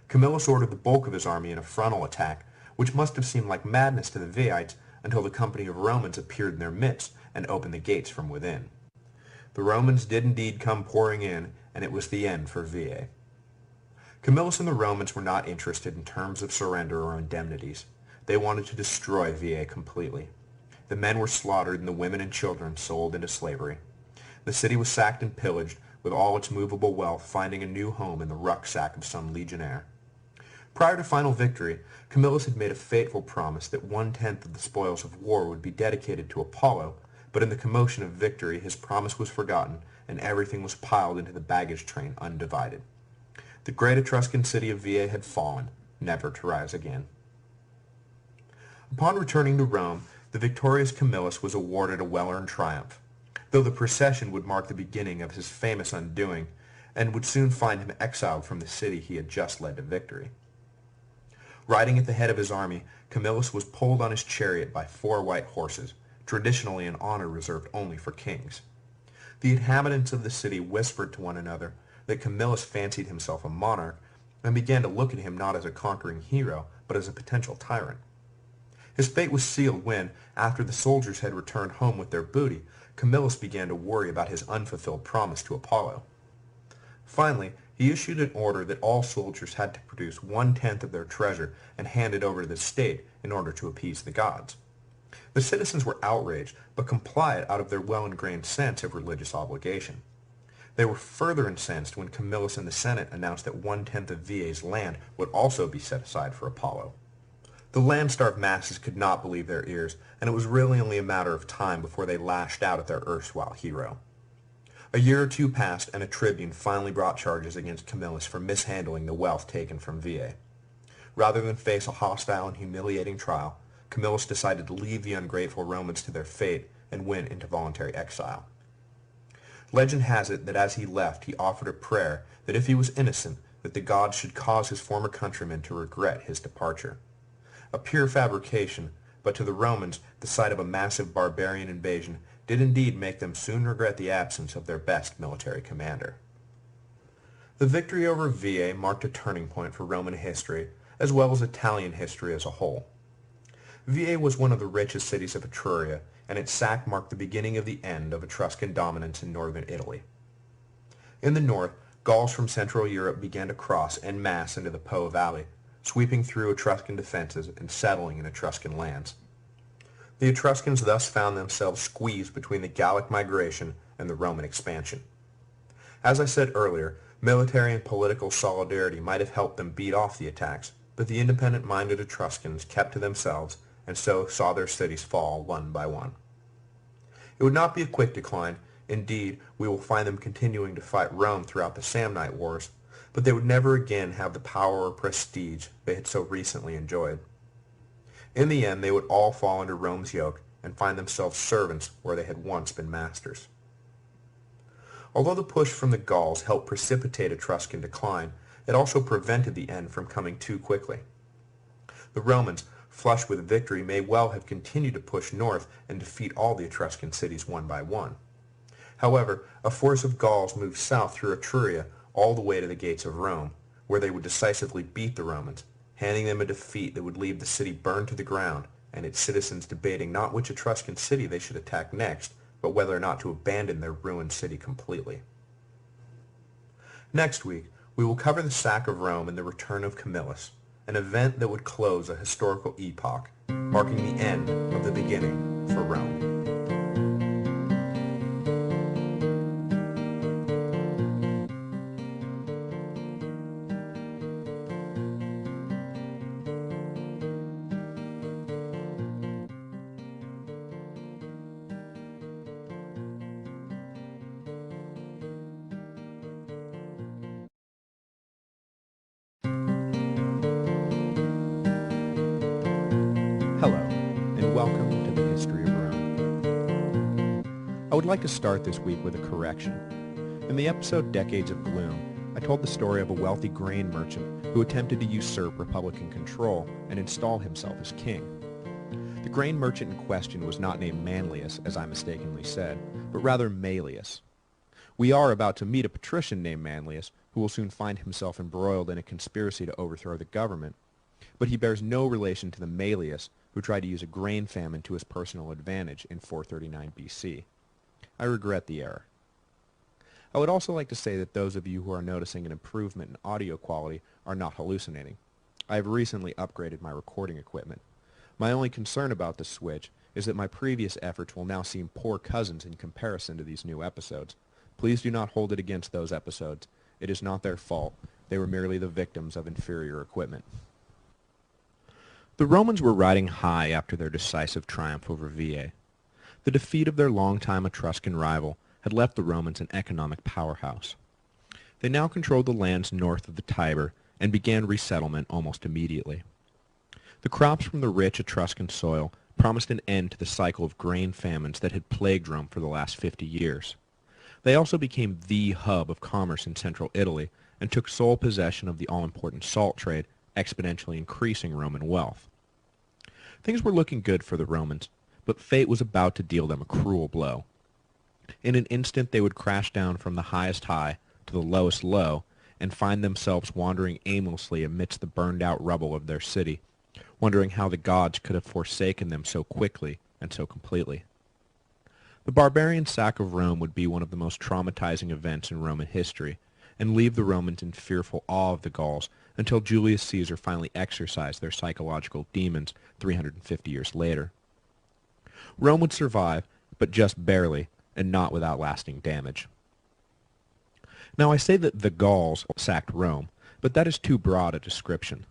Camillus ordered the bulk of his army in a frontal attack, which must have seemed like madness to the Viites until the company of Romans appeared in their midst and opened the gates from within. The Romans did indeed come pouring in, and it was the end for Veii. Camillus and the Romans were not interested in terms of surrender or indemnities. They wanted to destroy Veii completely. The men were slaughtered and the women and children sold into slavery. The city was sacked and pillaged, with all its movable wealth finding a new home in the rucksack of some legionnaire. Prior to final victory, Camillus had made a fateful promise that 1/10 of the spoils of war would be dedicated to Apollo, but in the commotion of victory his promise was forgotten and everything was piled into the baggage train undivided. The great Etruscan city of Veii had fallen, never to rise again. Upon returning to Rome, the victorious Camillus was awarded a well-earned triumph, though the procession would mark the beginning of his famous undoing, and would soon find him exiled from the city he had just led to victory. Riding at the head of his army, Camillus was pulled on his chariot by 4 white horses, traditionally an honor reserved only for kings. The inhabitants of the city whispered to one another that Camillus fancied himself a monarch, and began to look at him not as a conquering hero, but as a potential tyrant. His fate was sealed when, after the soldiers had returned home with their booty, Camillus began to worry about his unfulfilled promise to Apollo. Finally, he issued an order that all soldiers had to produce 1/10 of their treasure and hand it over to the state in order to appease the gods. The citizens were outraged, but complied out of their well-ingrained sense of religious obligation. They were further incensed when Camillus and the Senate announced that 1/10 of Veae's land would also be set aside for Apollo. The land-starved masses could not believe their ears, and it was really only a matter of time before they lashed out at their erstwhile hero. A year or two passed, and a tribune finally brought charges against Camillus for mishandling the wealth taken from Veae. Rather than face a hostile and humiliating trial, Camillus decided to leave the ungrateful Romans to their fate and went into voluntary exile. Legend has it that as he left, he offered a prayer that if he was innocent, that the gods should cause his former countrymen to regret his departure. A pure fabrication, but to the Romans, the sight of a massive barbarian invasion did indeed make them soon regret the absence of their best military commander. The victory over Veae marked a turning point for Roman history, as well as Italian history as a whole. Veae was one of the richest cities of Etruria, and its sack marked the beginning of the end of Etruscan dominance in northern Italy. In the north, Gauls from Central Europe began to cross en masse into the Po Valley, sweeping through Etruscan defenses and settling in Etruscan lands. The Etruscans thus found themselves squeezed between the Gallic migration and the Roman expansion. As I said earlier, military and political solidarity might have helped them beat off the attacks, but the independent-minded Etruscans kept to themselves and so saw their cities fall one by one. It would not be a quick decline. Indeed, we will find them continuing to fight Rome throughout the Samnite Wars, but they would never again have the power or prestige they had so recently enjoyed. In the end, they would all fall under Rome's yoke and find themselves servants where they had once been masters. Although the push from the Gauls helped precipitate Etruscan decline, it also prevented the end from coming too quickly. The Romans, flushed with victory, may well have continued to push north and defeat all the Etruscan cities one by one. However, a force of Gauls moved south through Etruria all the way to the gates of Rome, where they would decisively beat the Romans, handing them a defeat that would leave the city burned to the ground and its citizens debating not which Etruscan city they should attack next, but whether or not to abandon their ruined city completely. Next week, we will cover the sack of Rome and the return of Camillus, an event that would close a historical epoch, marking the end of the beginning for Rome. Hello, and welcome to the History of Rome. I would like to start this week with a correction. In the episode Decades of Gloom, I told the story of a wealthy grain merchant who attempted to usurp Republican control and install himself as king. The grain merchant in question was not named Manlius, as I mistakenly said, but rather Maelius. We are about to meet a patrician named Manlius, who will soon find himself embroiled in a conspiracy to overthrow the government, but he bears no relation to the Maelius who tried to use a grain famine to his personal advantage in 439 BC. I regret the error. I would also like to say that those of you who are noticing an improvement in audio quality are not hallucinating. I have recently upgraded my recording equipment. My only concern about this switch is that my previous efforts will now seem poor cousins in comparison to these new episodes. Please do not hold it against those episodes. It is not their fault. They were merely the victims of inferior equipment. The Romans were riding high after their decisive triumph over Veae. The defeat of their longtime Etruscan rival had left the Romans an economic powerhouse. They now controlled the lands north of the Tiber and began resettlement almost immediately. The crops from the rich Etruscan soil promised an end to the cycle of grain famines that had plagued Rome for the last 50 years. They also became the hub of commerce in central Italy and took sole possession of the all-important salt trade, exponentially increasing Roman wealth. Things were looking good for the Romans, but fate was about to deal them a cruel blow. In an instant they would crash down from the highest high to the lowest low and find themselves wandering aimlessly amidst the burned-out rubble of their city, wondering how the gods could have forsaken them so quickly and so completely. The barbarian sack of Rome would be one of the most traumatizing events in Roman history, and leave the Romans in fearful awe of the Gauls until Julius Caesar finally exorcised their psychological demons 350 years later. Rome would survive, but just barely, and not without lasting damage. Now I say that the Gauls sacked Rome, but that is too broad a description.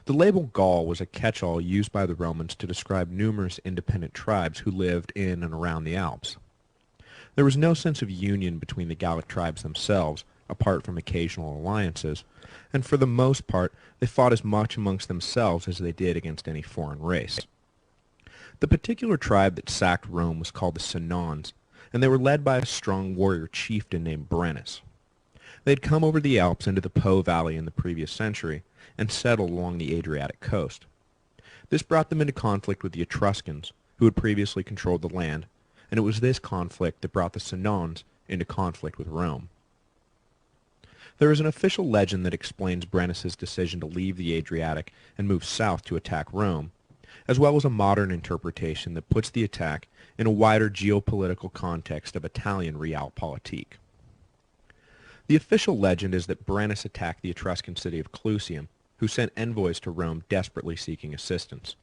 The label Gaul was a catch-all used by the Romans to describe numerous independent tribes who lived in and around the Alps. There was no sense of union between the Gallic tribes themselves, apart from occasional alliances, and for the most part they fought as much amongst themselves as they did against any foreign race. The particular tribe that sacked Rome was called the Senons, and they were led by a strong warrior chieftain named Brennus. They had come over the Alps into the Po Valley in the previous century, and settled along the Adriatic coast. This brought them into conflict with the Etruscans, who had previously controlled the land, and it was this conflict that brought the Senons into conflict with Rome. There is an official legend that explains Brennus's decision to leave the Adriatic and move south to attack Rome, as well as a modern interpretation that puts the attack in a wider geopolitical context of Italian realpolitik. The official legend is that Brennus attacked the Etruscan city of Clusium, who sent envoys to Rome desperately seeking assistance.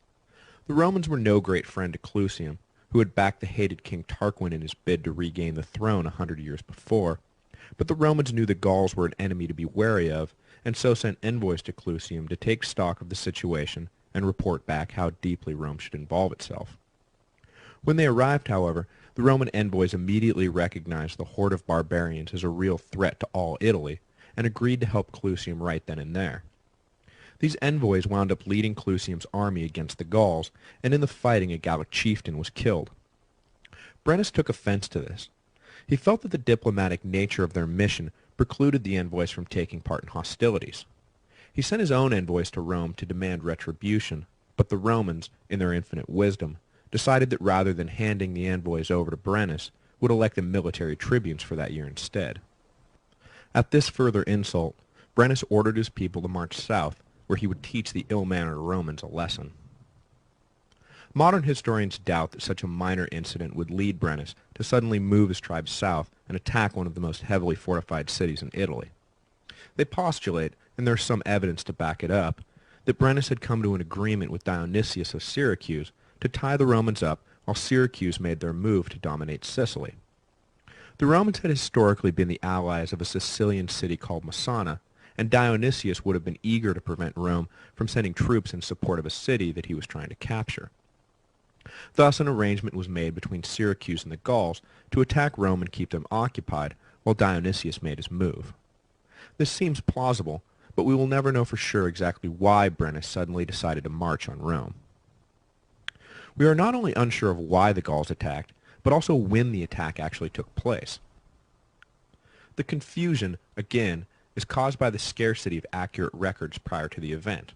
The Romans were no great friend to Clusium, who had backed the hated King Tarquin in his bid to regain the throne 100 years before, but the Romans knew the Gauls were an enemy to be wary of, and so sent envoys to Clusium to take stock of the situation and report back how deeply Rome should involve itself. When they arrived, however, the Roman envoys immediately recognized the horde of barbarians as a real threat to all Italy, and agreed to help Clusium right then and there. These envoys wound up leading Clusium's army against the Gauls, and in the fighting a Gallic chieftain was killed. Brennus took offense to this. He felt that the diplomatic nature of their mission precluded the envoys from taking part in hostilities. He sent his own envoys to Rome to demand retribution, but the Romans, in their infinite wisdom, decided that rather than handing the envoys over to Brennus, would elect them military tribunes for that year instead. At this further insult, Brennus ordered his people to march south, where he would teach the ill-mannered Romans a lesson. Modern historians doubt that such a minor incident would lead Brennus to suddenly move his tribes south and attack one of the most heavily fortified cities in Italy. They postulate, and there is some evidence to back it up, that Brennus had come to an agreement with Dionysius of Syracuse to tie the Romans up while Syracuse made their move to dominate Sicily. The Romans had historically been the allies of a Sicilian city called Messana, and Dionysius would have been eager to prevent Rome from sending troops in support of a city that he was trying to capture. Thus an arrangement was made between Syracuse and the Gauls to attack Rome and keep them occupied while Dionysius made his move. This seems plausible, but we will never know for sure exactly why Brennus suddenly decided to march on Rome. We are not only unsure of why the Gauls attacked, but also when the attack actually took place. The confusion, again, is caused by the scarcity of accurate records prior to the event.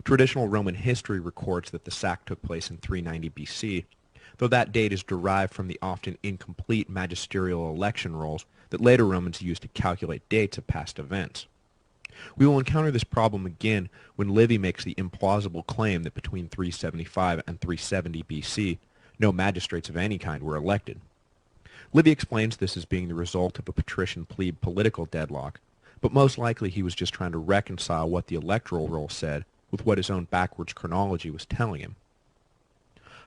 Traditional Roman history records that the sack took place in 390 BC, though that date is derived from the often incomplete magisterial election rolls that later Romans used to calculate dates of past events. We will encounter this problem again when Livy makes the implausible claim that between 375 and 370 BC, no magistrates of any kind were elected. Livy explains this as being the result of a patrician plebe political deadlock, but most likely he was just trying to reconcile what the electoral roll said with what his own backwards chronology was telling him.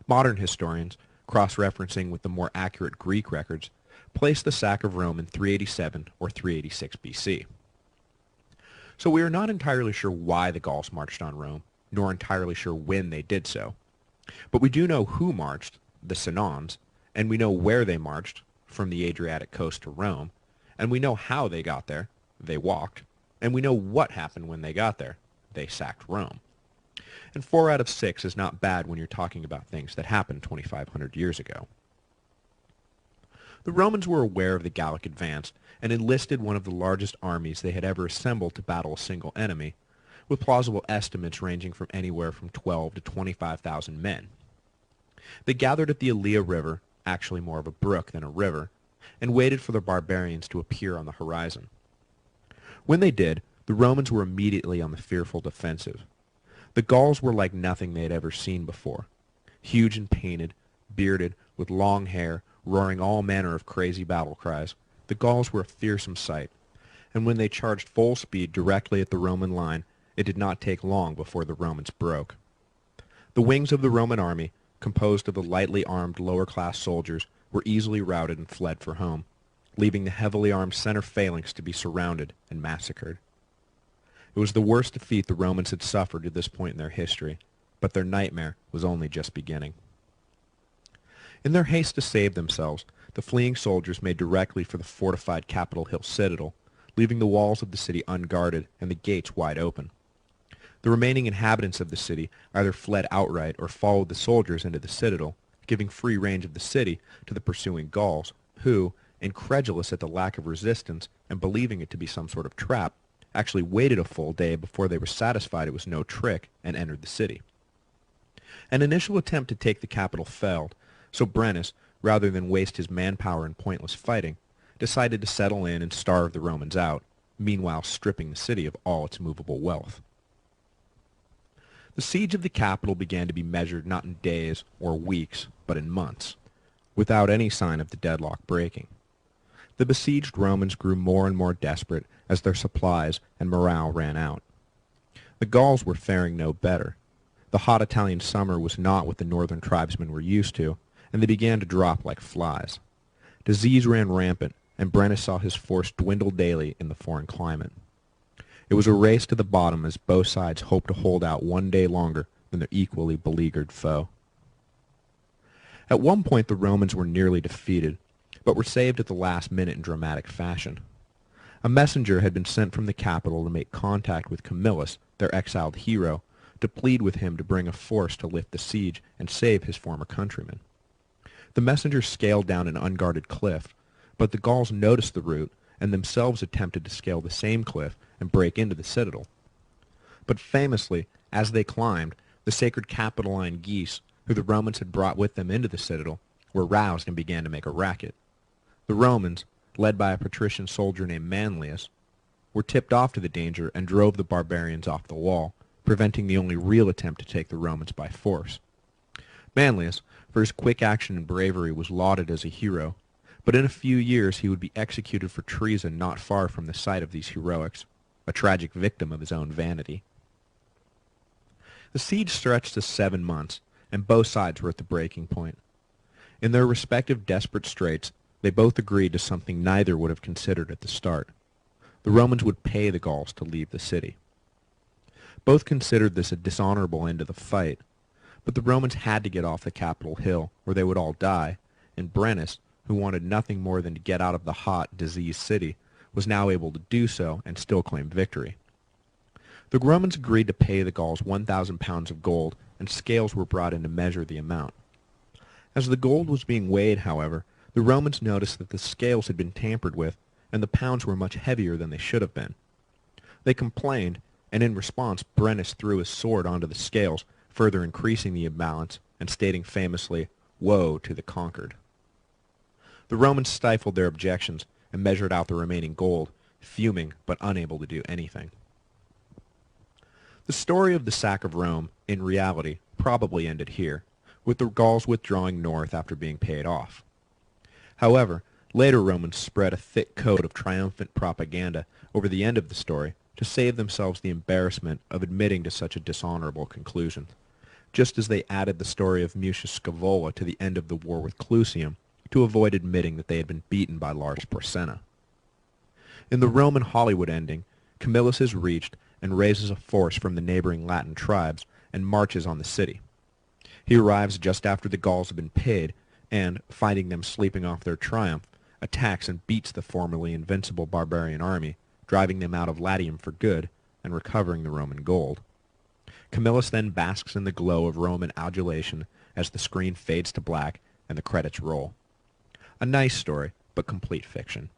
Modern historians, cross-referencing with the more accurate Greek records, place the sack of Rome in 387 or 386 BC. So we are not entirely sure why the Gauls marched on Rome, nor entirely sure when they did so. But we do know who marched, the Senons, and we know where they marched, from the Adriatic coast to Rome, and we know how they got there, they walked, and we know what happened when they got there, they sacked Rome. And 4 out of 6 is not bad when you're talking about things that happened 2,500 years ago. The Romans were aware of the Gallic advance and enlisted one of the largest armies they had ever assembled to battle a single enemy, with plausible estimates ranging from anywhere from 12 to 25,000 men. They gathered at the Allia River, actually more of a brook than a river, and waited for the barbarians to appear on the horizon. When they did, the Romans were immediately on the fearful defensive. The Gauls were like nothing they had ever seen before. Huge and painted, bearded, with long hair, roaring all manner of crazy battle cries, the Gauls were a fearsome sight, and when they charged full speed directly at the Roman line, it did not take long before the Romans broke. The wings of the Roman army, composed of the lightly armed lower-class soldiers, were easily routed and fled for home, leaving the heavily armed center phalanx to be surrounded and massacred. It was the worst defeat the Romans had suffered at this point in their history, but their nightmare was only just beginning. In their haste to save themselves, the fleeing soldiers made directly for the fortified Capitol Hill citadel, leaving the walls of the city unguarded and the gates wide open. The remaining inhabitants of the city either fled outright or followed the soldiers into the citadel, giving free range of the city to the pursuing Gauls, who, incredulous at the lack of resistance and believing it to be some sort of trap, actually waited a full day before they were satisfied it was no trick and entered the city. An initial attempt to take the capital failed, so Brennus, rather than waste his manpower in pointless fighting, decided to settle in and starve the Romans out, meanwhile stripping the city of all its movable wealth. The siege of the capital began to be measured not in days or weeks, but in months, without any sign of the deadlock breaking. The besieged Romans grew more and more desperate as their supplies and morale ran out. The Gauls were faring no better. The hot Italian summer was not what the northern tribesmen were used to, and they began to drop like flies. Disease ran rampant, and Brennus saw his force dwindle daily in the foreign climate. It was a race to the bottom as both sides hoped to hold out one day longer than their equally beleaguered foe. At one point the Romans were nearly defeated, but were saved at the last minute in dramatic fashion. A messenger had been sent from the capital to make contact with Camillus, their exiled hero, to plead with him to bring a force to lift the siege and save his former countrymen. The messenger scaled down an unguarded cliff, but the Gauls noticed the route and themselves attempted to scale the same cliff and break into the citadel. But famously, as they climbed, the sacred Capitoline geese, who the Romans had brought with them into the citadel, were roused and began to make a racket. The Romans, led by a patrician soldier named Manlius, were tipped off to the danger and drove the barbarians off the wall, preventing the only real attempt to take the Romans by force. Manlius, for his quick action and bravery, was lauded as a hero, but in a few years he would be executed for treason not far from the site of these heroics, a tragic victim of his own vanity. The siege stretched to 7 months, and both sides were at the breaking point. In their respective desperate straits, they both agreed to something neither would have considered at the start. The Romans would pay the Gauls to leave the city. Both considered this a dishonorable end to the fight, but the Romans had to get off the Capitol Hill, or they would all die, and Brennus, who wanted nothing more than to get out of the hot, diseased city, was now able to do so and still claim victory. The Romans agreed to pay the Gauls 1,000 pounds of gold, and scales were brought in to measure the amount. As the gold was being weighed, however, the Romans noticed that the scales had been tampered with, and the pounds were much heavier than they should have been. They complained, and in response Brennus threw his sword onto the scales, further increasing the imbalance, and stating famously, "Woe to the conquered." The Romans stifled their objections and measured out the remaining gold, fuming but unable to do anything. The story of the sack of Rome, in reality, probably ended here, with the Gauls withdrawing north after being paid off. However, later Romans spread a thick coat of triumphant propaganda over the end of the story to save themselves the embarrassment of admitting to such a dishonorable conclusion, just as they added the story of Mucius Scaevola to the end of the war with Clusium to avoid admitting that they had been beaten by Lars Porsena. In the Roman Hollywood ending, Camillus is reached and raises a force from the neighboring Latin tribes and marches on the city. He arrives just after the Gauls have been paid and, finding them sleeping off their triumph, attacks and beats the formerly invincible barbarian army, driving them out of Latium for good and recovering the Roman gold. Camillus then basks in the glow of Roman adulation as the screen fades to black and the credits roll. A nice story, but complete fiction.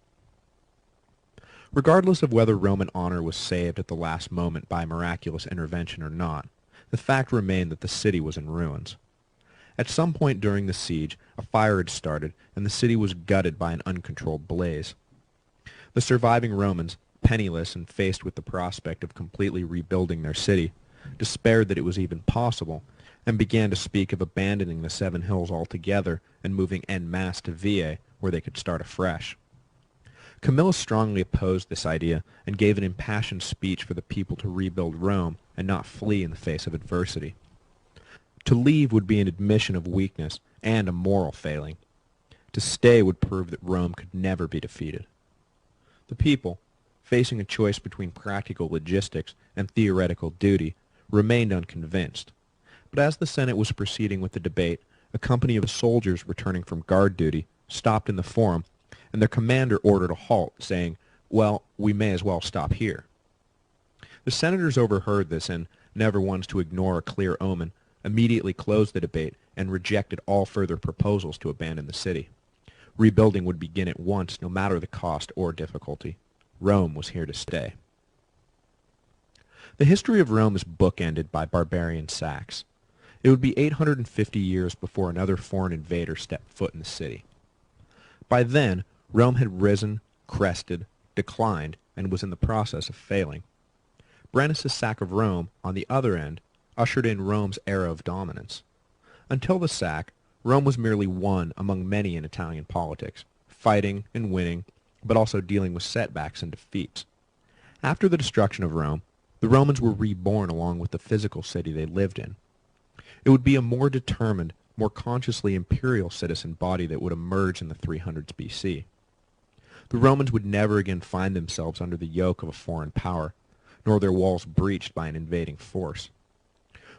Regardless of whether Roman honor was saved at the last moment by miraculous intervention or not, the fact remained that the city was in ruins. At some point during the siege, a fire had started, and the city was gutted by an uncontrolled blaze. The surviving Romans, penniless and faced with the prospect of completely rebuilding their city, despaired that it was even possible, and began to speak of abandoning the Seven Hills altogether and moving en masse to Veii, where they could start afresh. Camillus strongly opposed this idea and gave an impassioned speech for the people to rebuild Rome and not flee in the face of adversity. To leave would be an admission of weakness and a moral failing. To stay would prove that Rome could never be defeated. The people, facing a choice between practical logistics and theoretical duty, remained unconvinced. But as the Senate was proceeding with the debate, a company of soldiers returning from guard duty stopped in the forum, and their commander ordered a halt, saying, "Well, we may as well stop here." The senators overheard this and, never ones to ignore a clear omen, immediately closed the debate and rejected all further proposals to abandon the city. Rebuilding would begin at once, no matter the cost or difficulty. Rome was here to stay. The history of Rome is bookended by barbarian sacks. It would be 850 years before another foreign invader stepped foot in the city. By then, Rome had risen, crested, declined, and was in the process of failing. Brennus' sack of Rome, on the other end, ushered in Rome's era of dominance. Until the sack, Rome was merely one among many in Italian politics, fighting and winning, but also dealing with setbacks and defeats. After the destruction of Rome, the Romans were reborn along with the physical city they lived in. It would be a more determined, more consciously imperial citizen body that would emerge in the 300s BC. The Romans would never again find themselves under the yoke of a foreign power, nor their walls breached by an invading force.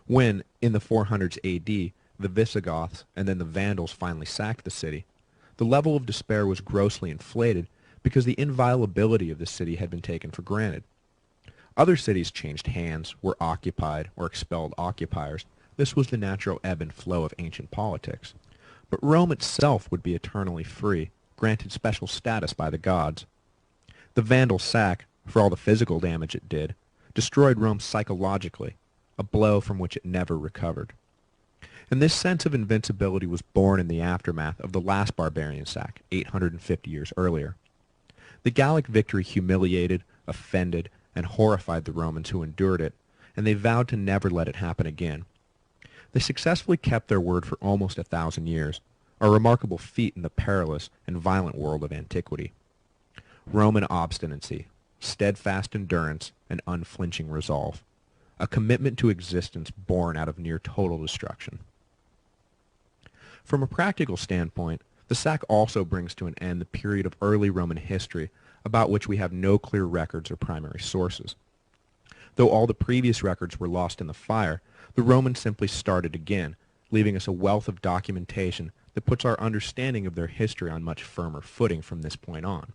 When, in the 400s AD, the Visigoths and then the Vandals finally sacked the city, the level of despair was grossly inflated because the inviolability of the city had been taken for granted. Other cities changed hands, were occupied, or expelled occupiers. This was the natural ebb and flow of ancient politics. But Rome itself would be eternally free, granted special status by the gods. The Vandal sack, for all the physical damage it did, destroyed Rome psychologically, a blow from which it never recovered. And this sense of invincibility was born in the aftermath of the last barbarian sack, 850 years earlier. The Gallic victory humiliated, offended, and horrified the Romans who endured it, and they vowed to never let it happen again. They successfully kept their word for almost 1,000 years, a remarkable feat in the perilous and violent world of antiquity. Roman obstinacy, steadfast endurance, and unflinching resolve. A commitment to existence born out of near total destruction. From a practical standpoint, the sack also brings to an end the period of early Roman history about which we have no clear records or primary sources. Though all the previous records were lost in the fire, the Romans simply started again, leaving us a wealth of documentation that puts our understanding of their history on much firmer footing from this point on.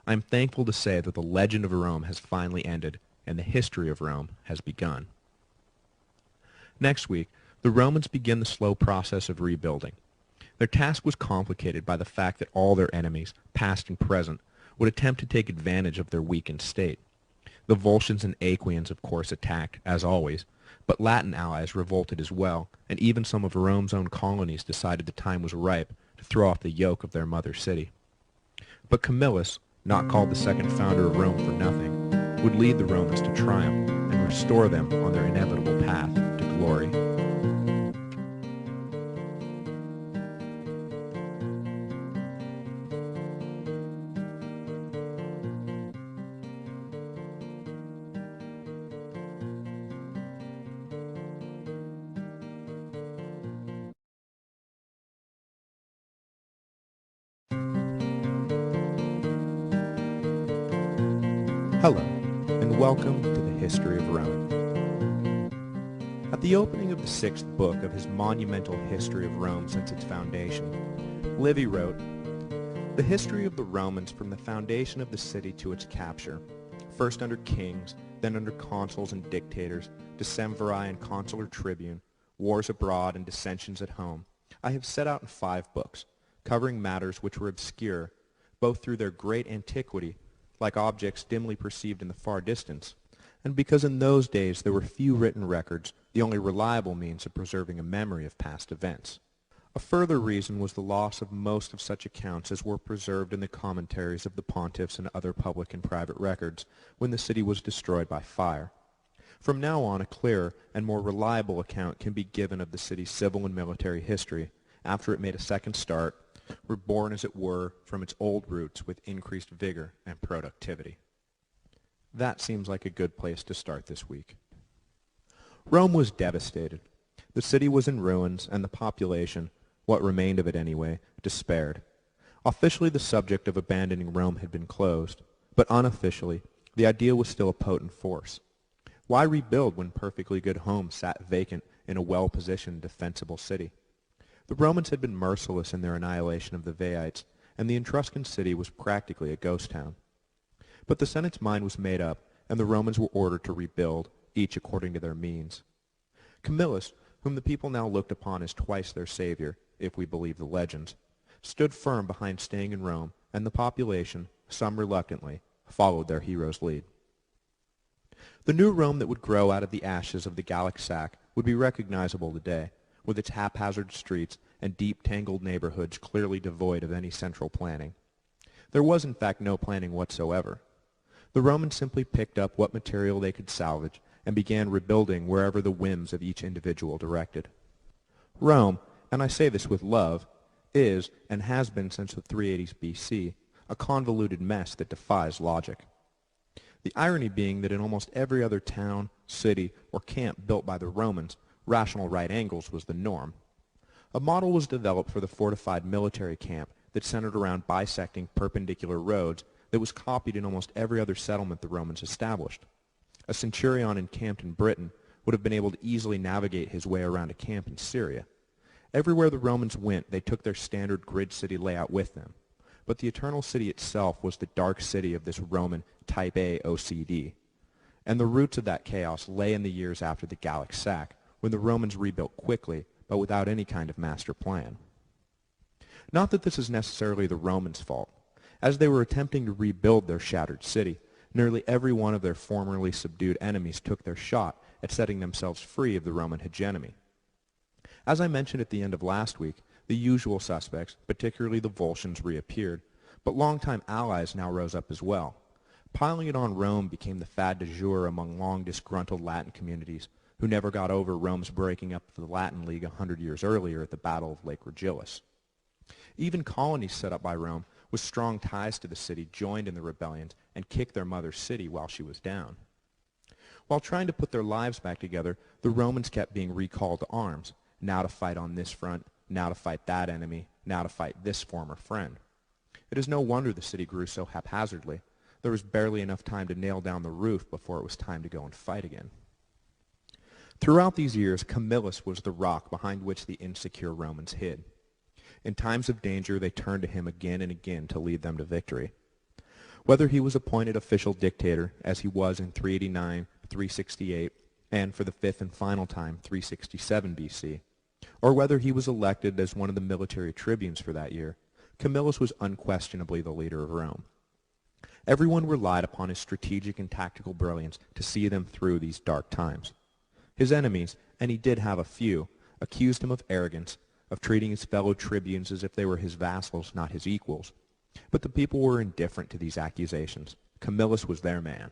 I am thankful to say that the legend of Rome has finally ended, and the history of Rome has begun. Next week, the Romans begin the slow process of rebuilding. Their task was complicated by the fact that all their enemies, past and present, would attempt to take advantage of their weakened state. The Volscians and Aequians, of course, attacked, as always, but Latin allies revolted as well, and even some of Rome's own colonies decided the time was ripe to throw off the yoke of their mother city. But Camillus, not called the second founder of Rome for nothing, would lead the Romans to triumph and restore them on their inevitable path to glory. Hello, and welcome to the History of Rome. At the opening of the 6th book of his monumental history of Rome since its foundation, Livy wrote, "The history of the Romans from the foundation of the city to its capture, first under kings, then under consuls and dictators, Decemviri and Consular Tribune, Wars Abroad and Dissensions at Home, I have set out in 5 books, covering matters which were obscure, both through their great antiquity, like objects dimly perceived in the far distance, and because in those days there were few written records, the only reliable means of preserving a memory of past events. A further reason was the loss of most of such accounts as were preserved in the commentaries of the pontiffs and other public and private records when the city was destroyed by fire. From now on, a clearer and more reliable account can be given of the city's civil and military history, after it made a second start, reborn as it were from its old roots with increased vigor and productivity. That seems like a good place to start this week. Rome was devastated. The city was in ruins, and the population, what remained of it anyway, despaired. Officially, the subject of abandoning Rome had been closed, but unofficially, the idea was still a potent force. Why rebuild when perfectly good homes sat vacant in a well-positioned, defensible city? The Romans had been merciless in their annihilation of the Veiites, and the Etruscan city was practically a ghost town. But the Senate's mind was made up, and the Romans were ordered to rebuild, each according to their means. Camillus, whom the people now looked upon as twice their savior, if we believe the legends, stood firm behind staying in Rome, and the population, some reluctantly, followed their hero's lead. The new Rome that would grow out of the ashes of the Gallic sack would be recognizable today, with its haphazard streets and deep tangled neighborhoods clearly devoid of any central planning. There was in fact no planning whatsoever. The Romans simply picked up what material they could salvage and began rebuilding wherever the whims of each individual directed. Rome, and I say this with love, is, and has been since the 380s BC, a convoluted mess that defies logic. The irony being that in almost every other town, city, or camp built by the Romans, rational right angles was the norm. A model was developed for the fortified military camp that centered around bisecting perpendicular roads that was copied in almost every other settlement the Romans established. A centurion encamped in Britain would have been able to easily navigate his way around a camp in Syria. Everywhere the Romans went, they took their standard grid city layout with them. But the Eternal City itself was the dark city of this Roman Type A OCD. And the roots of that chaos lay in the years after the Gallic sack, when the Romans rebuilt quickly, but without any kind of master plan. Not that this is necessarily the Romans' fault. As they were attempting to rebuild their shattered city, nearly every one of their formerly subdued enemies took their shot at setting themselves free of the Roman hegemony. As I mentioned at the end of last week, the usual suspects, particularly the Volscians, reappeared, but longtime allies now rose up as well. Piling it on Rome became the fad du jour among long disgruntled Latin communities, who never got over Rome's breaking up of the Latin League 100 years earlier at the Battle of Lake Regillus. Even colonies set up by Rome with strong ties to the city joined in the rebellions and kicked their mother city while she was down. While trying to put their lives back together, the Romans kept being recalled to arms, now to fight on this front, now to fight that enemy, now to fight this former friend. It is no wonder the city grew so haphazardly. There was barely enough time to nail down the roof before it was time to go and fight again. Throughout these years, Camillus was the rock behind which the insecure Romans hid. In times of danger, they turned to him again and again to lead them to victory. Whether he was appointed official dictator, as he was in 389, 368, and for the fifth and final time, 367 BC, or whether he was elected as one of the military tribunes for that year, Camillus was unquestionably the leader of Rome. Everyone relied upon his strategic and tactical brilliance to see them through these dark times. His enemies, and he did have a few, accused him of arrogance, of treating his fellow tribunes as if they were his vassals, not his equals. But the people were indifferent to these accusations. Camillus was their man.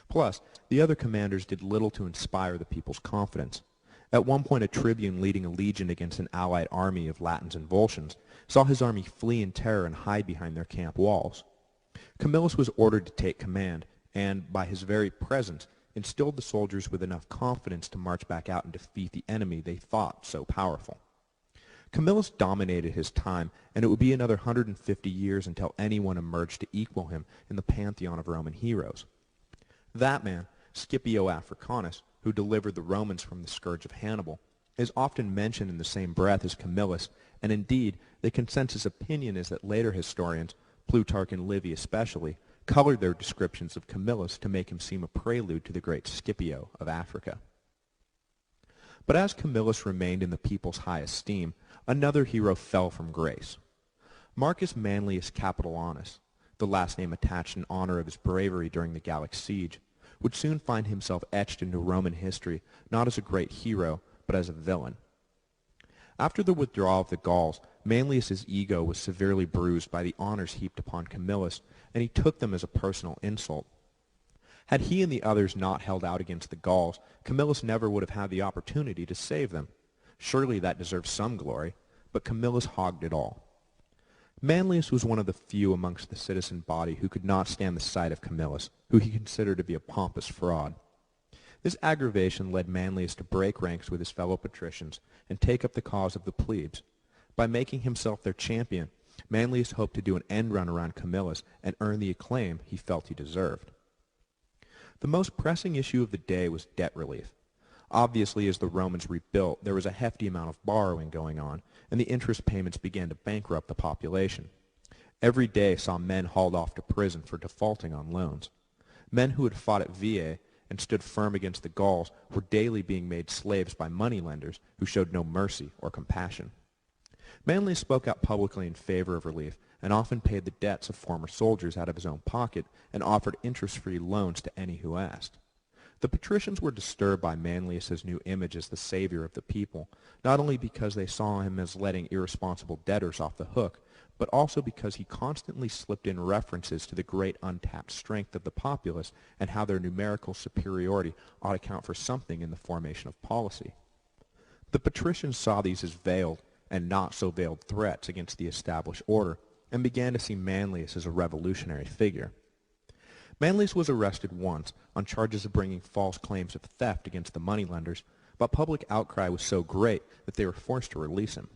Plus, the other commanders did little to inspire the people's confidence. At one point, a tribune leading a legion against an allied army of Latins and Volscians saw his army flee in terror and hide behind their camp walls. Camillus was ordered to take command, and, by his very presence, instilled the soldiers with enough confidence to march back out and defeat the enemy they thought so powerful. Camillus dominated his time, and it would be another 150 years until anyone emerged to equal him in the pantheon of Roman heroes. That man, Scipio Africanus, who delivered the Romans from the scourge of Hannibal, is often mentioned in the same breath as Camillus, and indeed, the consensus opinion is that later historians, Plutarch and Livy especially, colored their descriptions of Camillus to make him seem a prelude to the great Scipio of Africa. But as Camillus remained in the people's high esteem, another hero fell from grace. Marcus Manlius Capitolanus, the last name attached in honor of his bravery during the Gallic siege, would soon find himself etched into Roman history not as a great hero, but as a villain. After the withdrawal of the Gauls, Manlius's ego was severely bruised by the honors heaped upon Camillus, and he took them as a personal insult. Had he and the others not held out against the Gauls, Camillus never would have had the opportunity to save them. Surely that deserves some glory, but Camillus hogged it all. Manlius was one of the few amongst the citizen body who could not stand the sight of Camillus, who he considered to be a pompous fraud. This aggravation led Manlius to break ranks with his fellow patricians and take up the cause of the plebes. By making himself their champion, Manlius hoped to do an end run around Camillus and earn the acclaim he felt he deserved. The most pressing issue of the day was debt relief. Obviously, as the Romans rebuilt, there was a hefty amount of borrowing going on, and the interest payments began to bankrupt the population. Every day saw men hauled off to prison for defaulting on loans. Men who had fought at Veii and stood firm against the Gauls were daily being made slaves by moneylenders who showed no mercy or compassion. Manlius spoke out publicly in favor of relief and often paid the debts of former soldiers out of his own pocket and offered interest-free loans to any who asked. The patricians were disturbed by Manlius's new image as the savior of the people, not only because they saw him as letting irresponsible debtors off the hook, but also because he constantly slipped in references to the great untapped strength of the populace and how their numerical superiority ought to count for something in the formation of policy. The patricians saw these as veiled and not so veiled threats against the established order, and began to see Manlius as a revolutionary figure. Manlius was arrested once on charges of bringing false claims of theft against the moneylenders, but public outcry was so great that they were forced to release him.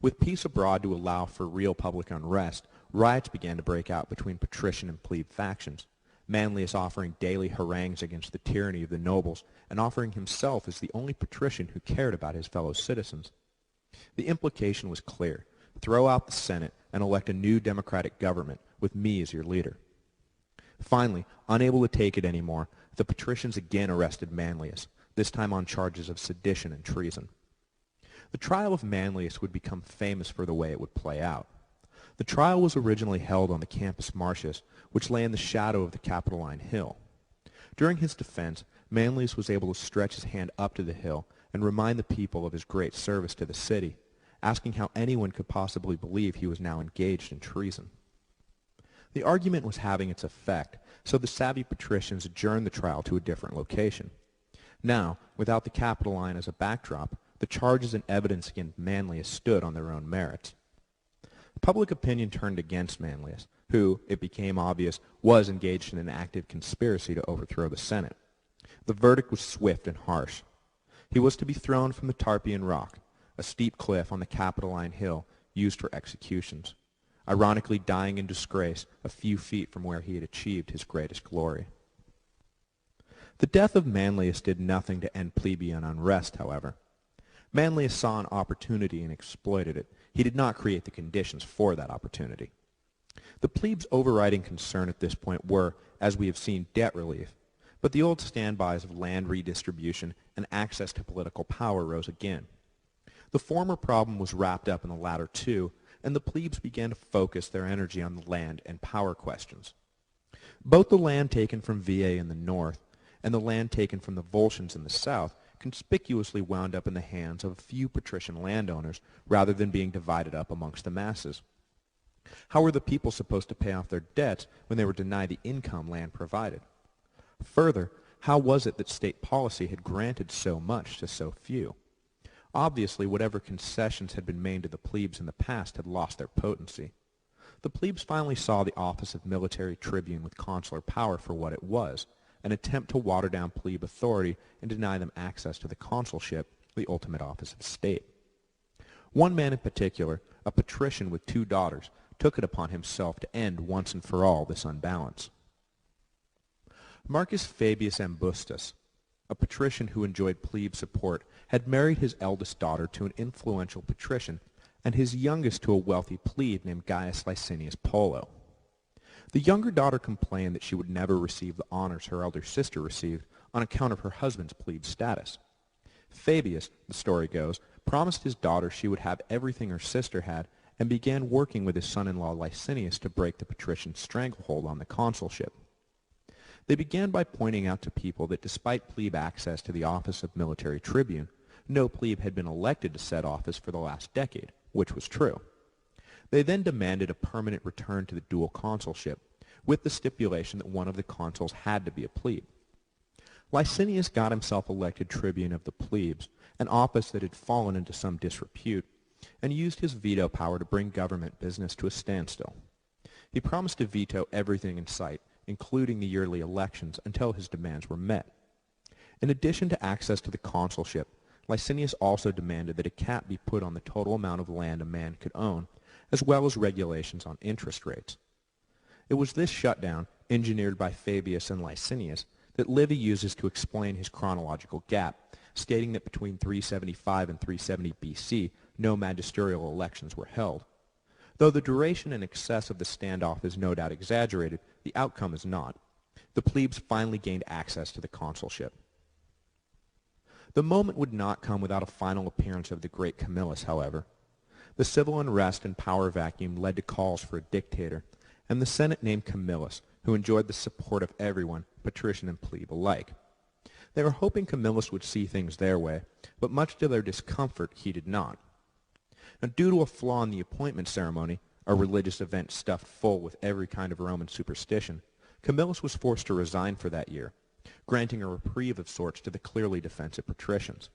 With peace abroad to allow for real public unrest, riots began to break out between patrician and plebe factions, Manlius offering daily harangues against the tyranny of the nobles and offering himself as the only patrician who cared about his fellow citizens. The implication was clear: throw out the Senate and elect a new democratic government with me as your leader. Finally, unable to take it anymore, the patricians again arrested Manlius, this time on charges of sedition and treason. The trial of Manlius would become famous for the way it would play out. The trial was originally held on the Campus Martius, which lay in the shadow of the Capitoline Hill. During his defense, Manlius was able to stretch his hand up to the hill and remind the people of his great service to the city, asking how anyone could possibly believe he was now engaged in treason. The argument was having its effect, so the savvy patricians adjourned the trial to a different location. Now, without the Capitoline as a backdrop, the charges and evidence against Manlius stood on their own merits. Public opinion turned against Manlius, who, it became obvious, was engaged in an active conspiracy to overthrow the Senate. The verdict was swift and harsh. He was to be thrown from the Tarpeian Rock, a steep cliff on the Capitoline Hill used for executions, ironically dying in disgrace a few feet from where he had achieved his greatest glory. The death of Manlius did nothing to end plebeian unrest, however. Manlius saw an opportunity and exploited it. He did not create the conditions for that opportunity. The plebes' overriding concern at this point were, as we have seen, debt relief, but the old standbys of land redistribution and access to political power rose again. The former problem was wrapped up in the latter too, and the plebes began to focus their energy on the land and power questions. Both the land taken from Veii in the north and the land taken from the Volscians in the south conspicuously wound up in the hands of a few patrician landowners rather than being divided up amongst the masses. How were the people supposed to pay off their debts when they were denied the income land provided? Further, how was it that state policy had granted so much to so few? Obviously, whatever concessions had been made to the plebes in the past had lost their potency. The plebes finally saw the office of military tribune with consular power for what it was, an attempt to water down plebe authority and deny them access to the consulship, the ultimate office of state. One man in particular, a patrician with 2 daughters, took it upon himself to end once and for all this unbalance. Marcus Fabius Ambustus, a patrician who enjoyed plebe support, had married his eldest daughter to an influential patrician and his youngest to a wealthy plebe named Gaius Licinius Polo. The younger daughter complained that she would never receive the honors her elder sister received on account of her husband's plebe status. Fabius, the story goes, promised his daughter she would have everything her sister had and began working with his son-in-law Licinius to break the patrician stranglehold on the consulship. They began by pointing out to people that despite plebe access to the office of military tribune, no plebe had been elected to said office for the last decade, which was true. They then demanded a permanent return to the dual consulship, with the stipulation that one of the consuls had to be a plebe. Licinius got himself elected tribune of the plebes, an office that had fallen into some disrepute, and used his veto power to bring government business to a standstill. He promised to veto everything in sight, including the yearly elections, until his demands were met. In addition to access to the consulship, Licinius also demanded that a cap be put on the total amount of land a man could own, as well as regulations on interest rates. It was this shutdown, engineered by Fabius and Licinius, that Livy uses to explain his chronological gap, stating that between 375 and 370 BC, no magisterial elections were held. Though the duration and excess of the standoff is no doubt exaggerated, the outcome is not. The plebes finally gained access to the consulship. The moment would not come without a final appearance of the great Camillus, however. The civil unrest and power vacuum led to calls for a dictator, and the Senate named Camillus, who enjoyed the support of everyone, patrician and plebe alike. They were hoping Camillus would see things their way, but much to their discomfort, he did not. Now, due to a flaw in the appointment ceremony, a religious event stuffed full with every kind of Roman superstition, Camillus was forced to resign for that year, granting a reprieve of sorts to the clearly defensive patricians.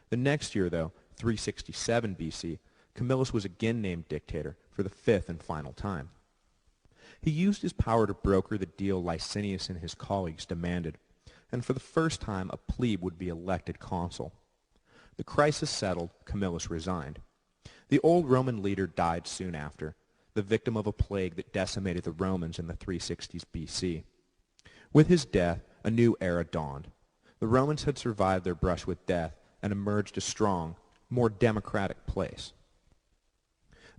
The next year, though, 367 BC, Camillus was again named dictator for the fifth and final time. He used his power to broker the deal Licinius and his colleagues demanded, and for the first time a plebe would be elected consul. The crisis settled, Camillus resigned. The old Roman leader died soon after, the victim of a plague that decimated the Romans in the 360s BC. With his death, a new era dawned. The Romans had survived their brush with death and emerged a strong, more democratic place.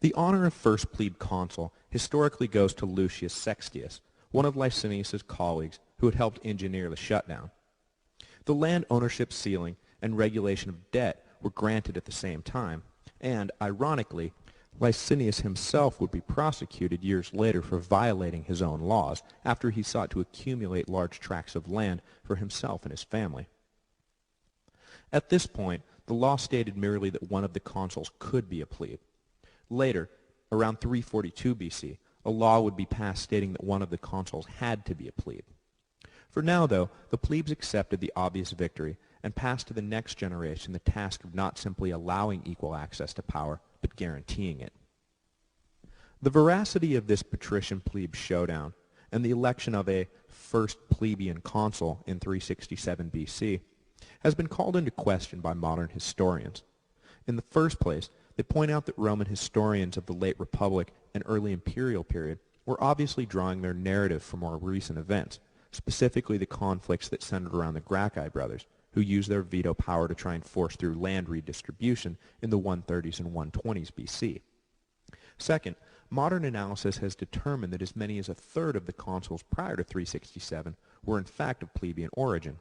The honor of first plebe consul historically goes to Lucius Sextius, one of Licinius's colleagues who had helped engineer the shutdown. The land ownership ceiling and regulation of debt were granted at the same time, and, ironically, Licinius himself would be prosecuted years later for violating his own laws after he sought to accumulate large tracts of land for himself and his family. At this point, the law stated merely that one of the consuls could be a plebe. Later, around 342 BC, a law would be passed stating that one of the consuls had to be a plebe. For now, though, the plebes accepted the obvious victory and passed to the next generation the task of not simply allowing equal access to power, but guaranteeing it. The veracity of this patrician-plebe showdown and the election of a first plebeian consul in 367 BC has been called into question by modern historians. In the first place, they point out that Roman historians of the late Republic and early imperial period were obviously drawing their narrative from more recent events, specifically the conflicts that centered around the Gracchi brothers, who used their veto power to try and force through land redistribution in the 130s and 120s BC. Second, modern analysis has determined that as many as a third of the consuls prior to 367 were in fact of plebeian origin.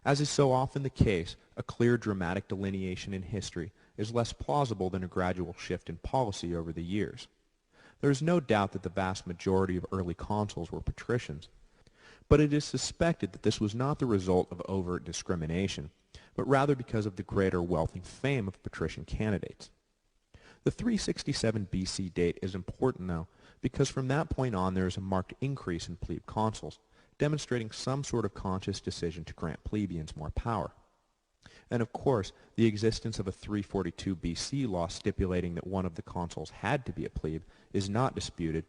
As is so often the case, a clear dramatic delineation in history is less plausible than a gradual shift in policy over the years. There is no doubt that the vast majority of early consuls were patricians, but it is suspected that this was not the result of overt discrimination, but rather because of the greater wealth and fame of patrician candidates. The 367 BC date is important, though, because from that point on there is a marked increase in plebe consuls, demonstrating some sort of conscious decision to grant plebeians more power. And of course, the existence of a 342 BC law stipulating that one of the consuls had to be a plebe is not disputed,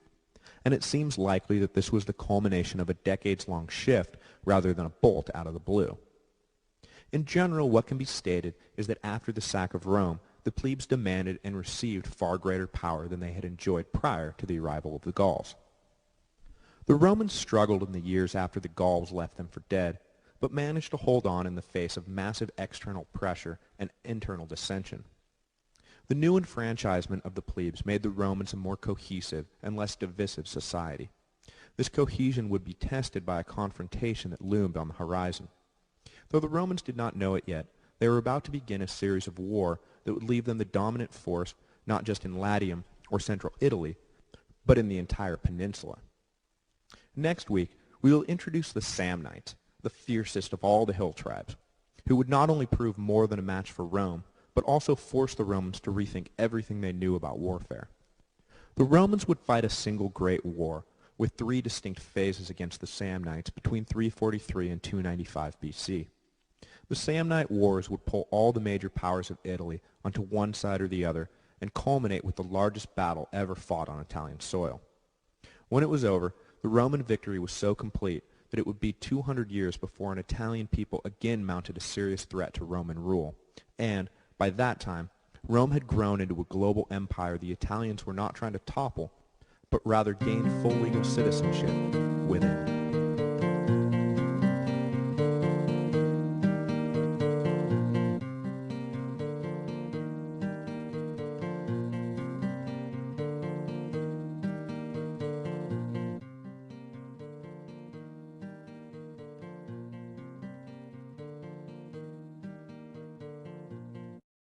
and it seems likely that this was the culmination of a decades-long shift rather than a bolt out of the blue. In general, what can be stated is that after the sack of Rome, the plebes demanded and received far greater power than they had enjoyed prior to the arrival of the Gauls. The Romans struggled in the years after the Gauls left them for dead, but managed to hold on in the face of massive external pressure and internal dissension. The new enfranchisement of the plebes made the Romans a more cohesive and less divisive society. This cohesion would be tested by a confrontation that loomed on the horizon. Though the Romans did not know it yet, they were about to begin a series of war that would leave them the dominant force not just in Latium or central Italy, but in the entire peninsula. Next week, we will introduce the Samnites, the fiercest of all the hill tribes, who would not only prove more than a match for Rome, but also force the Romans to rethink everything they knew about warfare. The Romans would fight a single great war, with three distinct phases against the Samnites between 343 and 295 BC. The Samnite Wars would pull all the major powers of Italy onto one side or the other and culminate with the largest battle ever fought on Italian soil. When it was over, the Roman victory was so complete that it would be 200 years before an Italian people again mounted a serious threat to Roman rule, and, by that time, Rome had grown into a global empire the Italians were not trying to topple, but rather gain full legal citizenship within.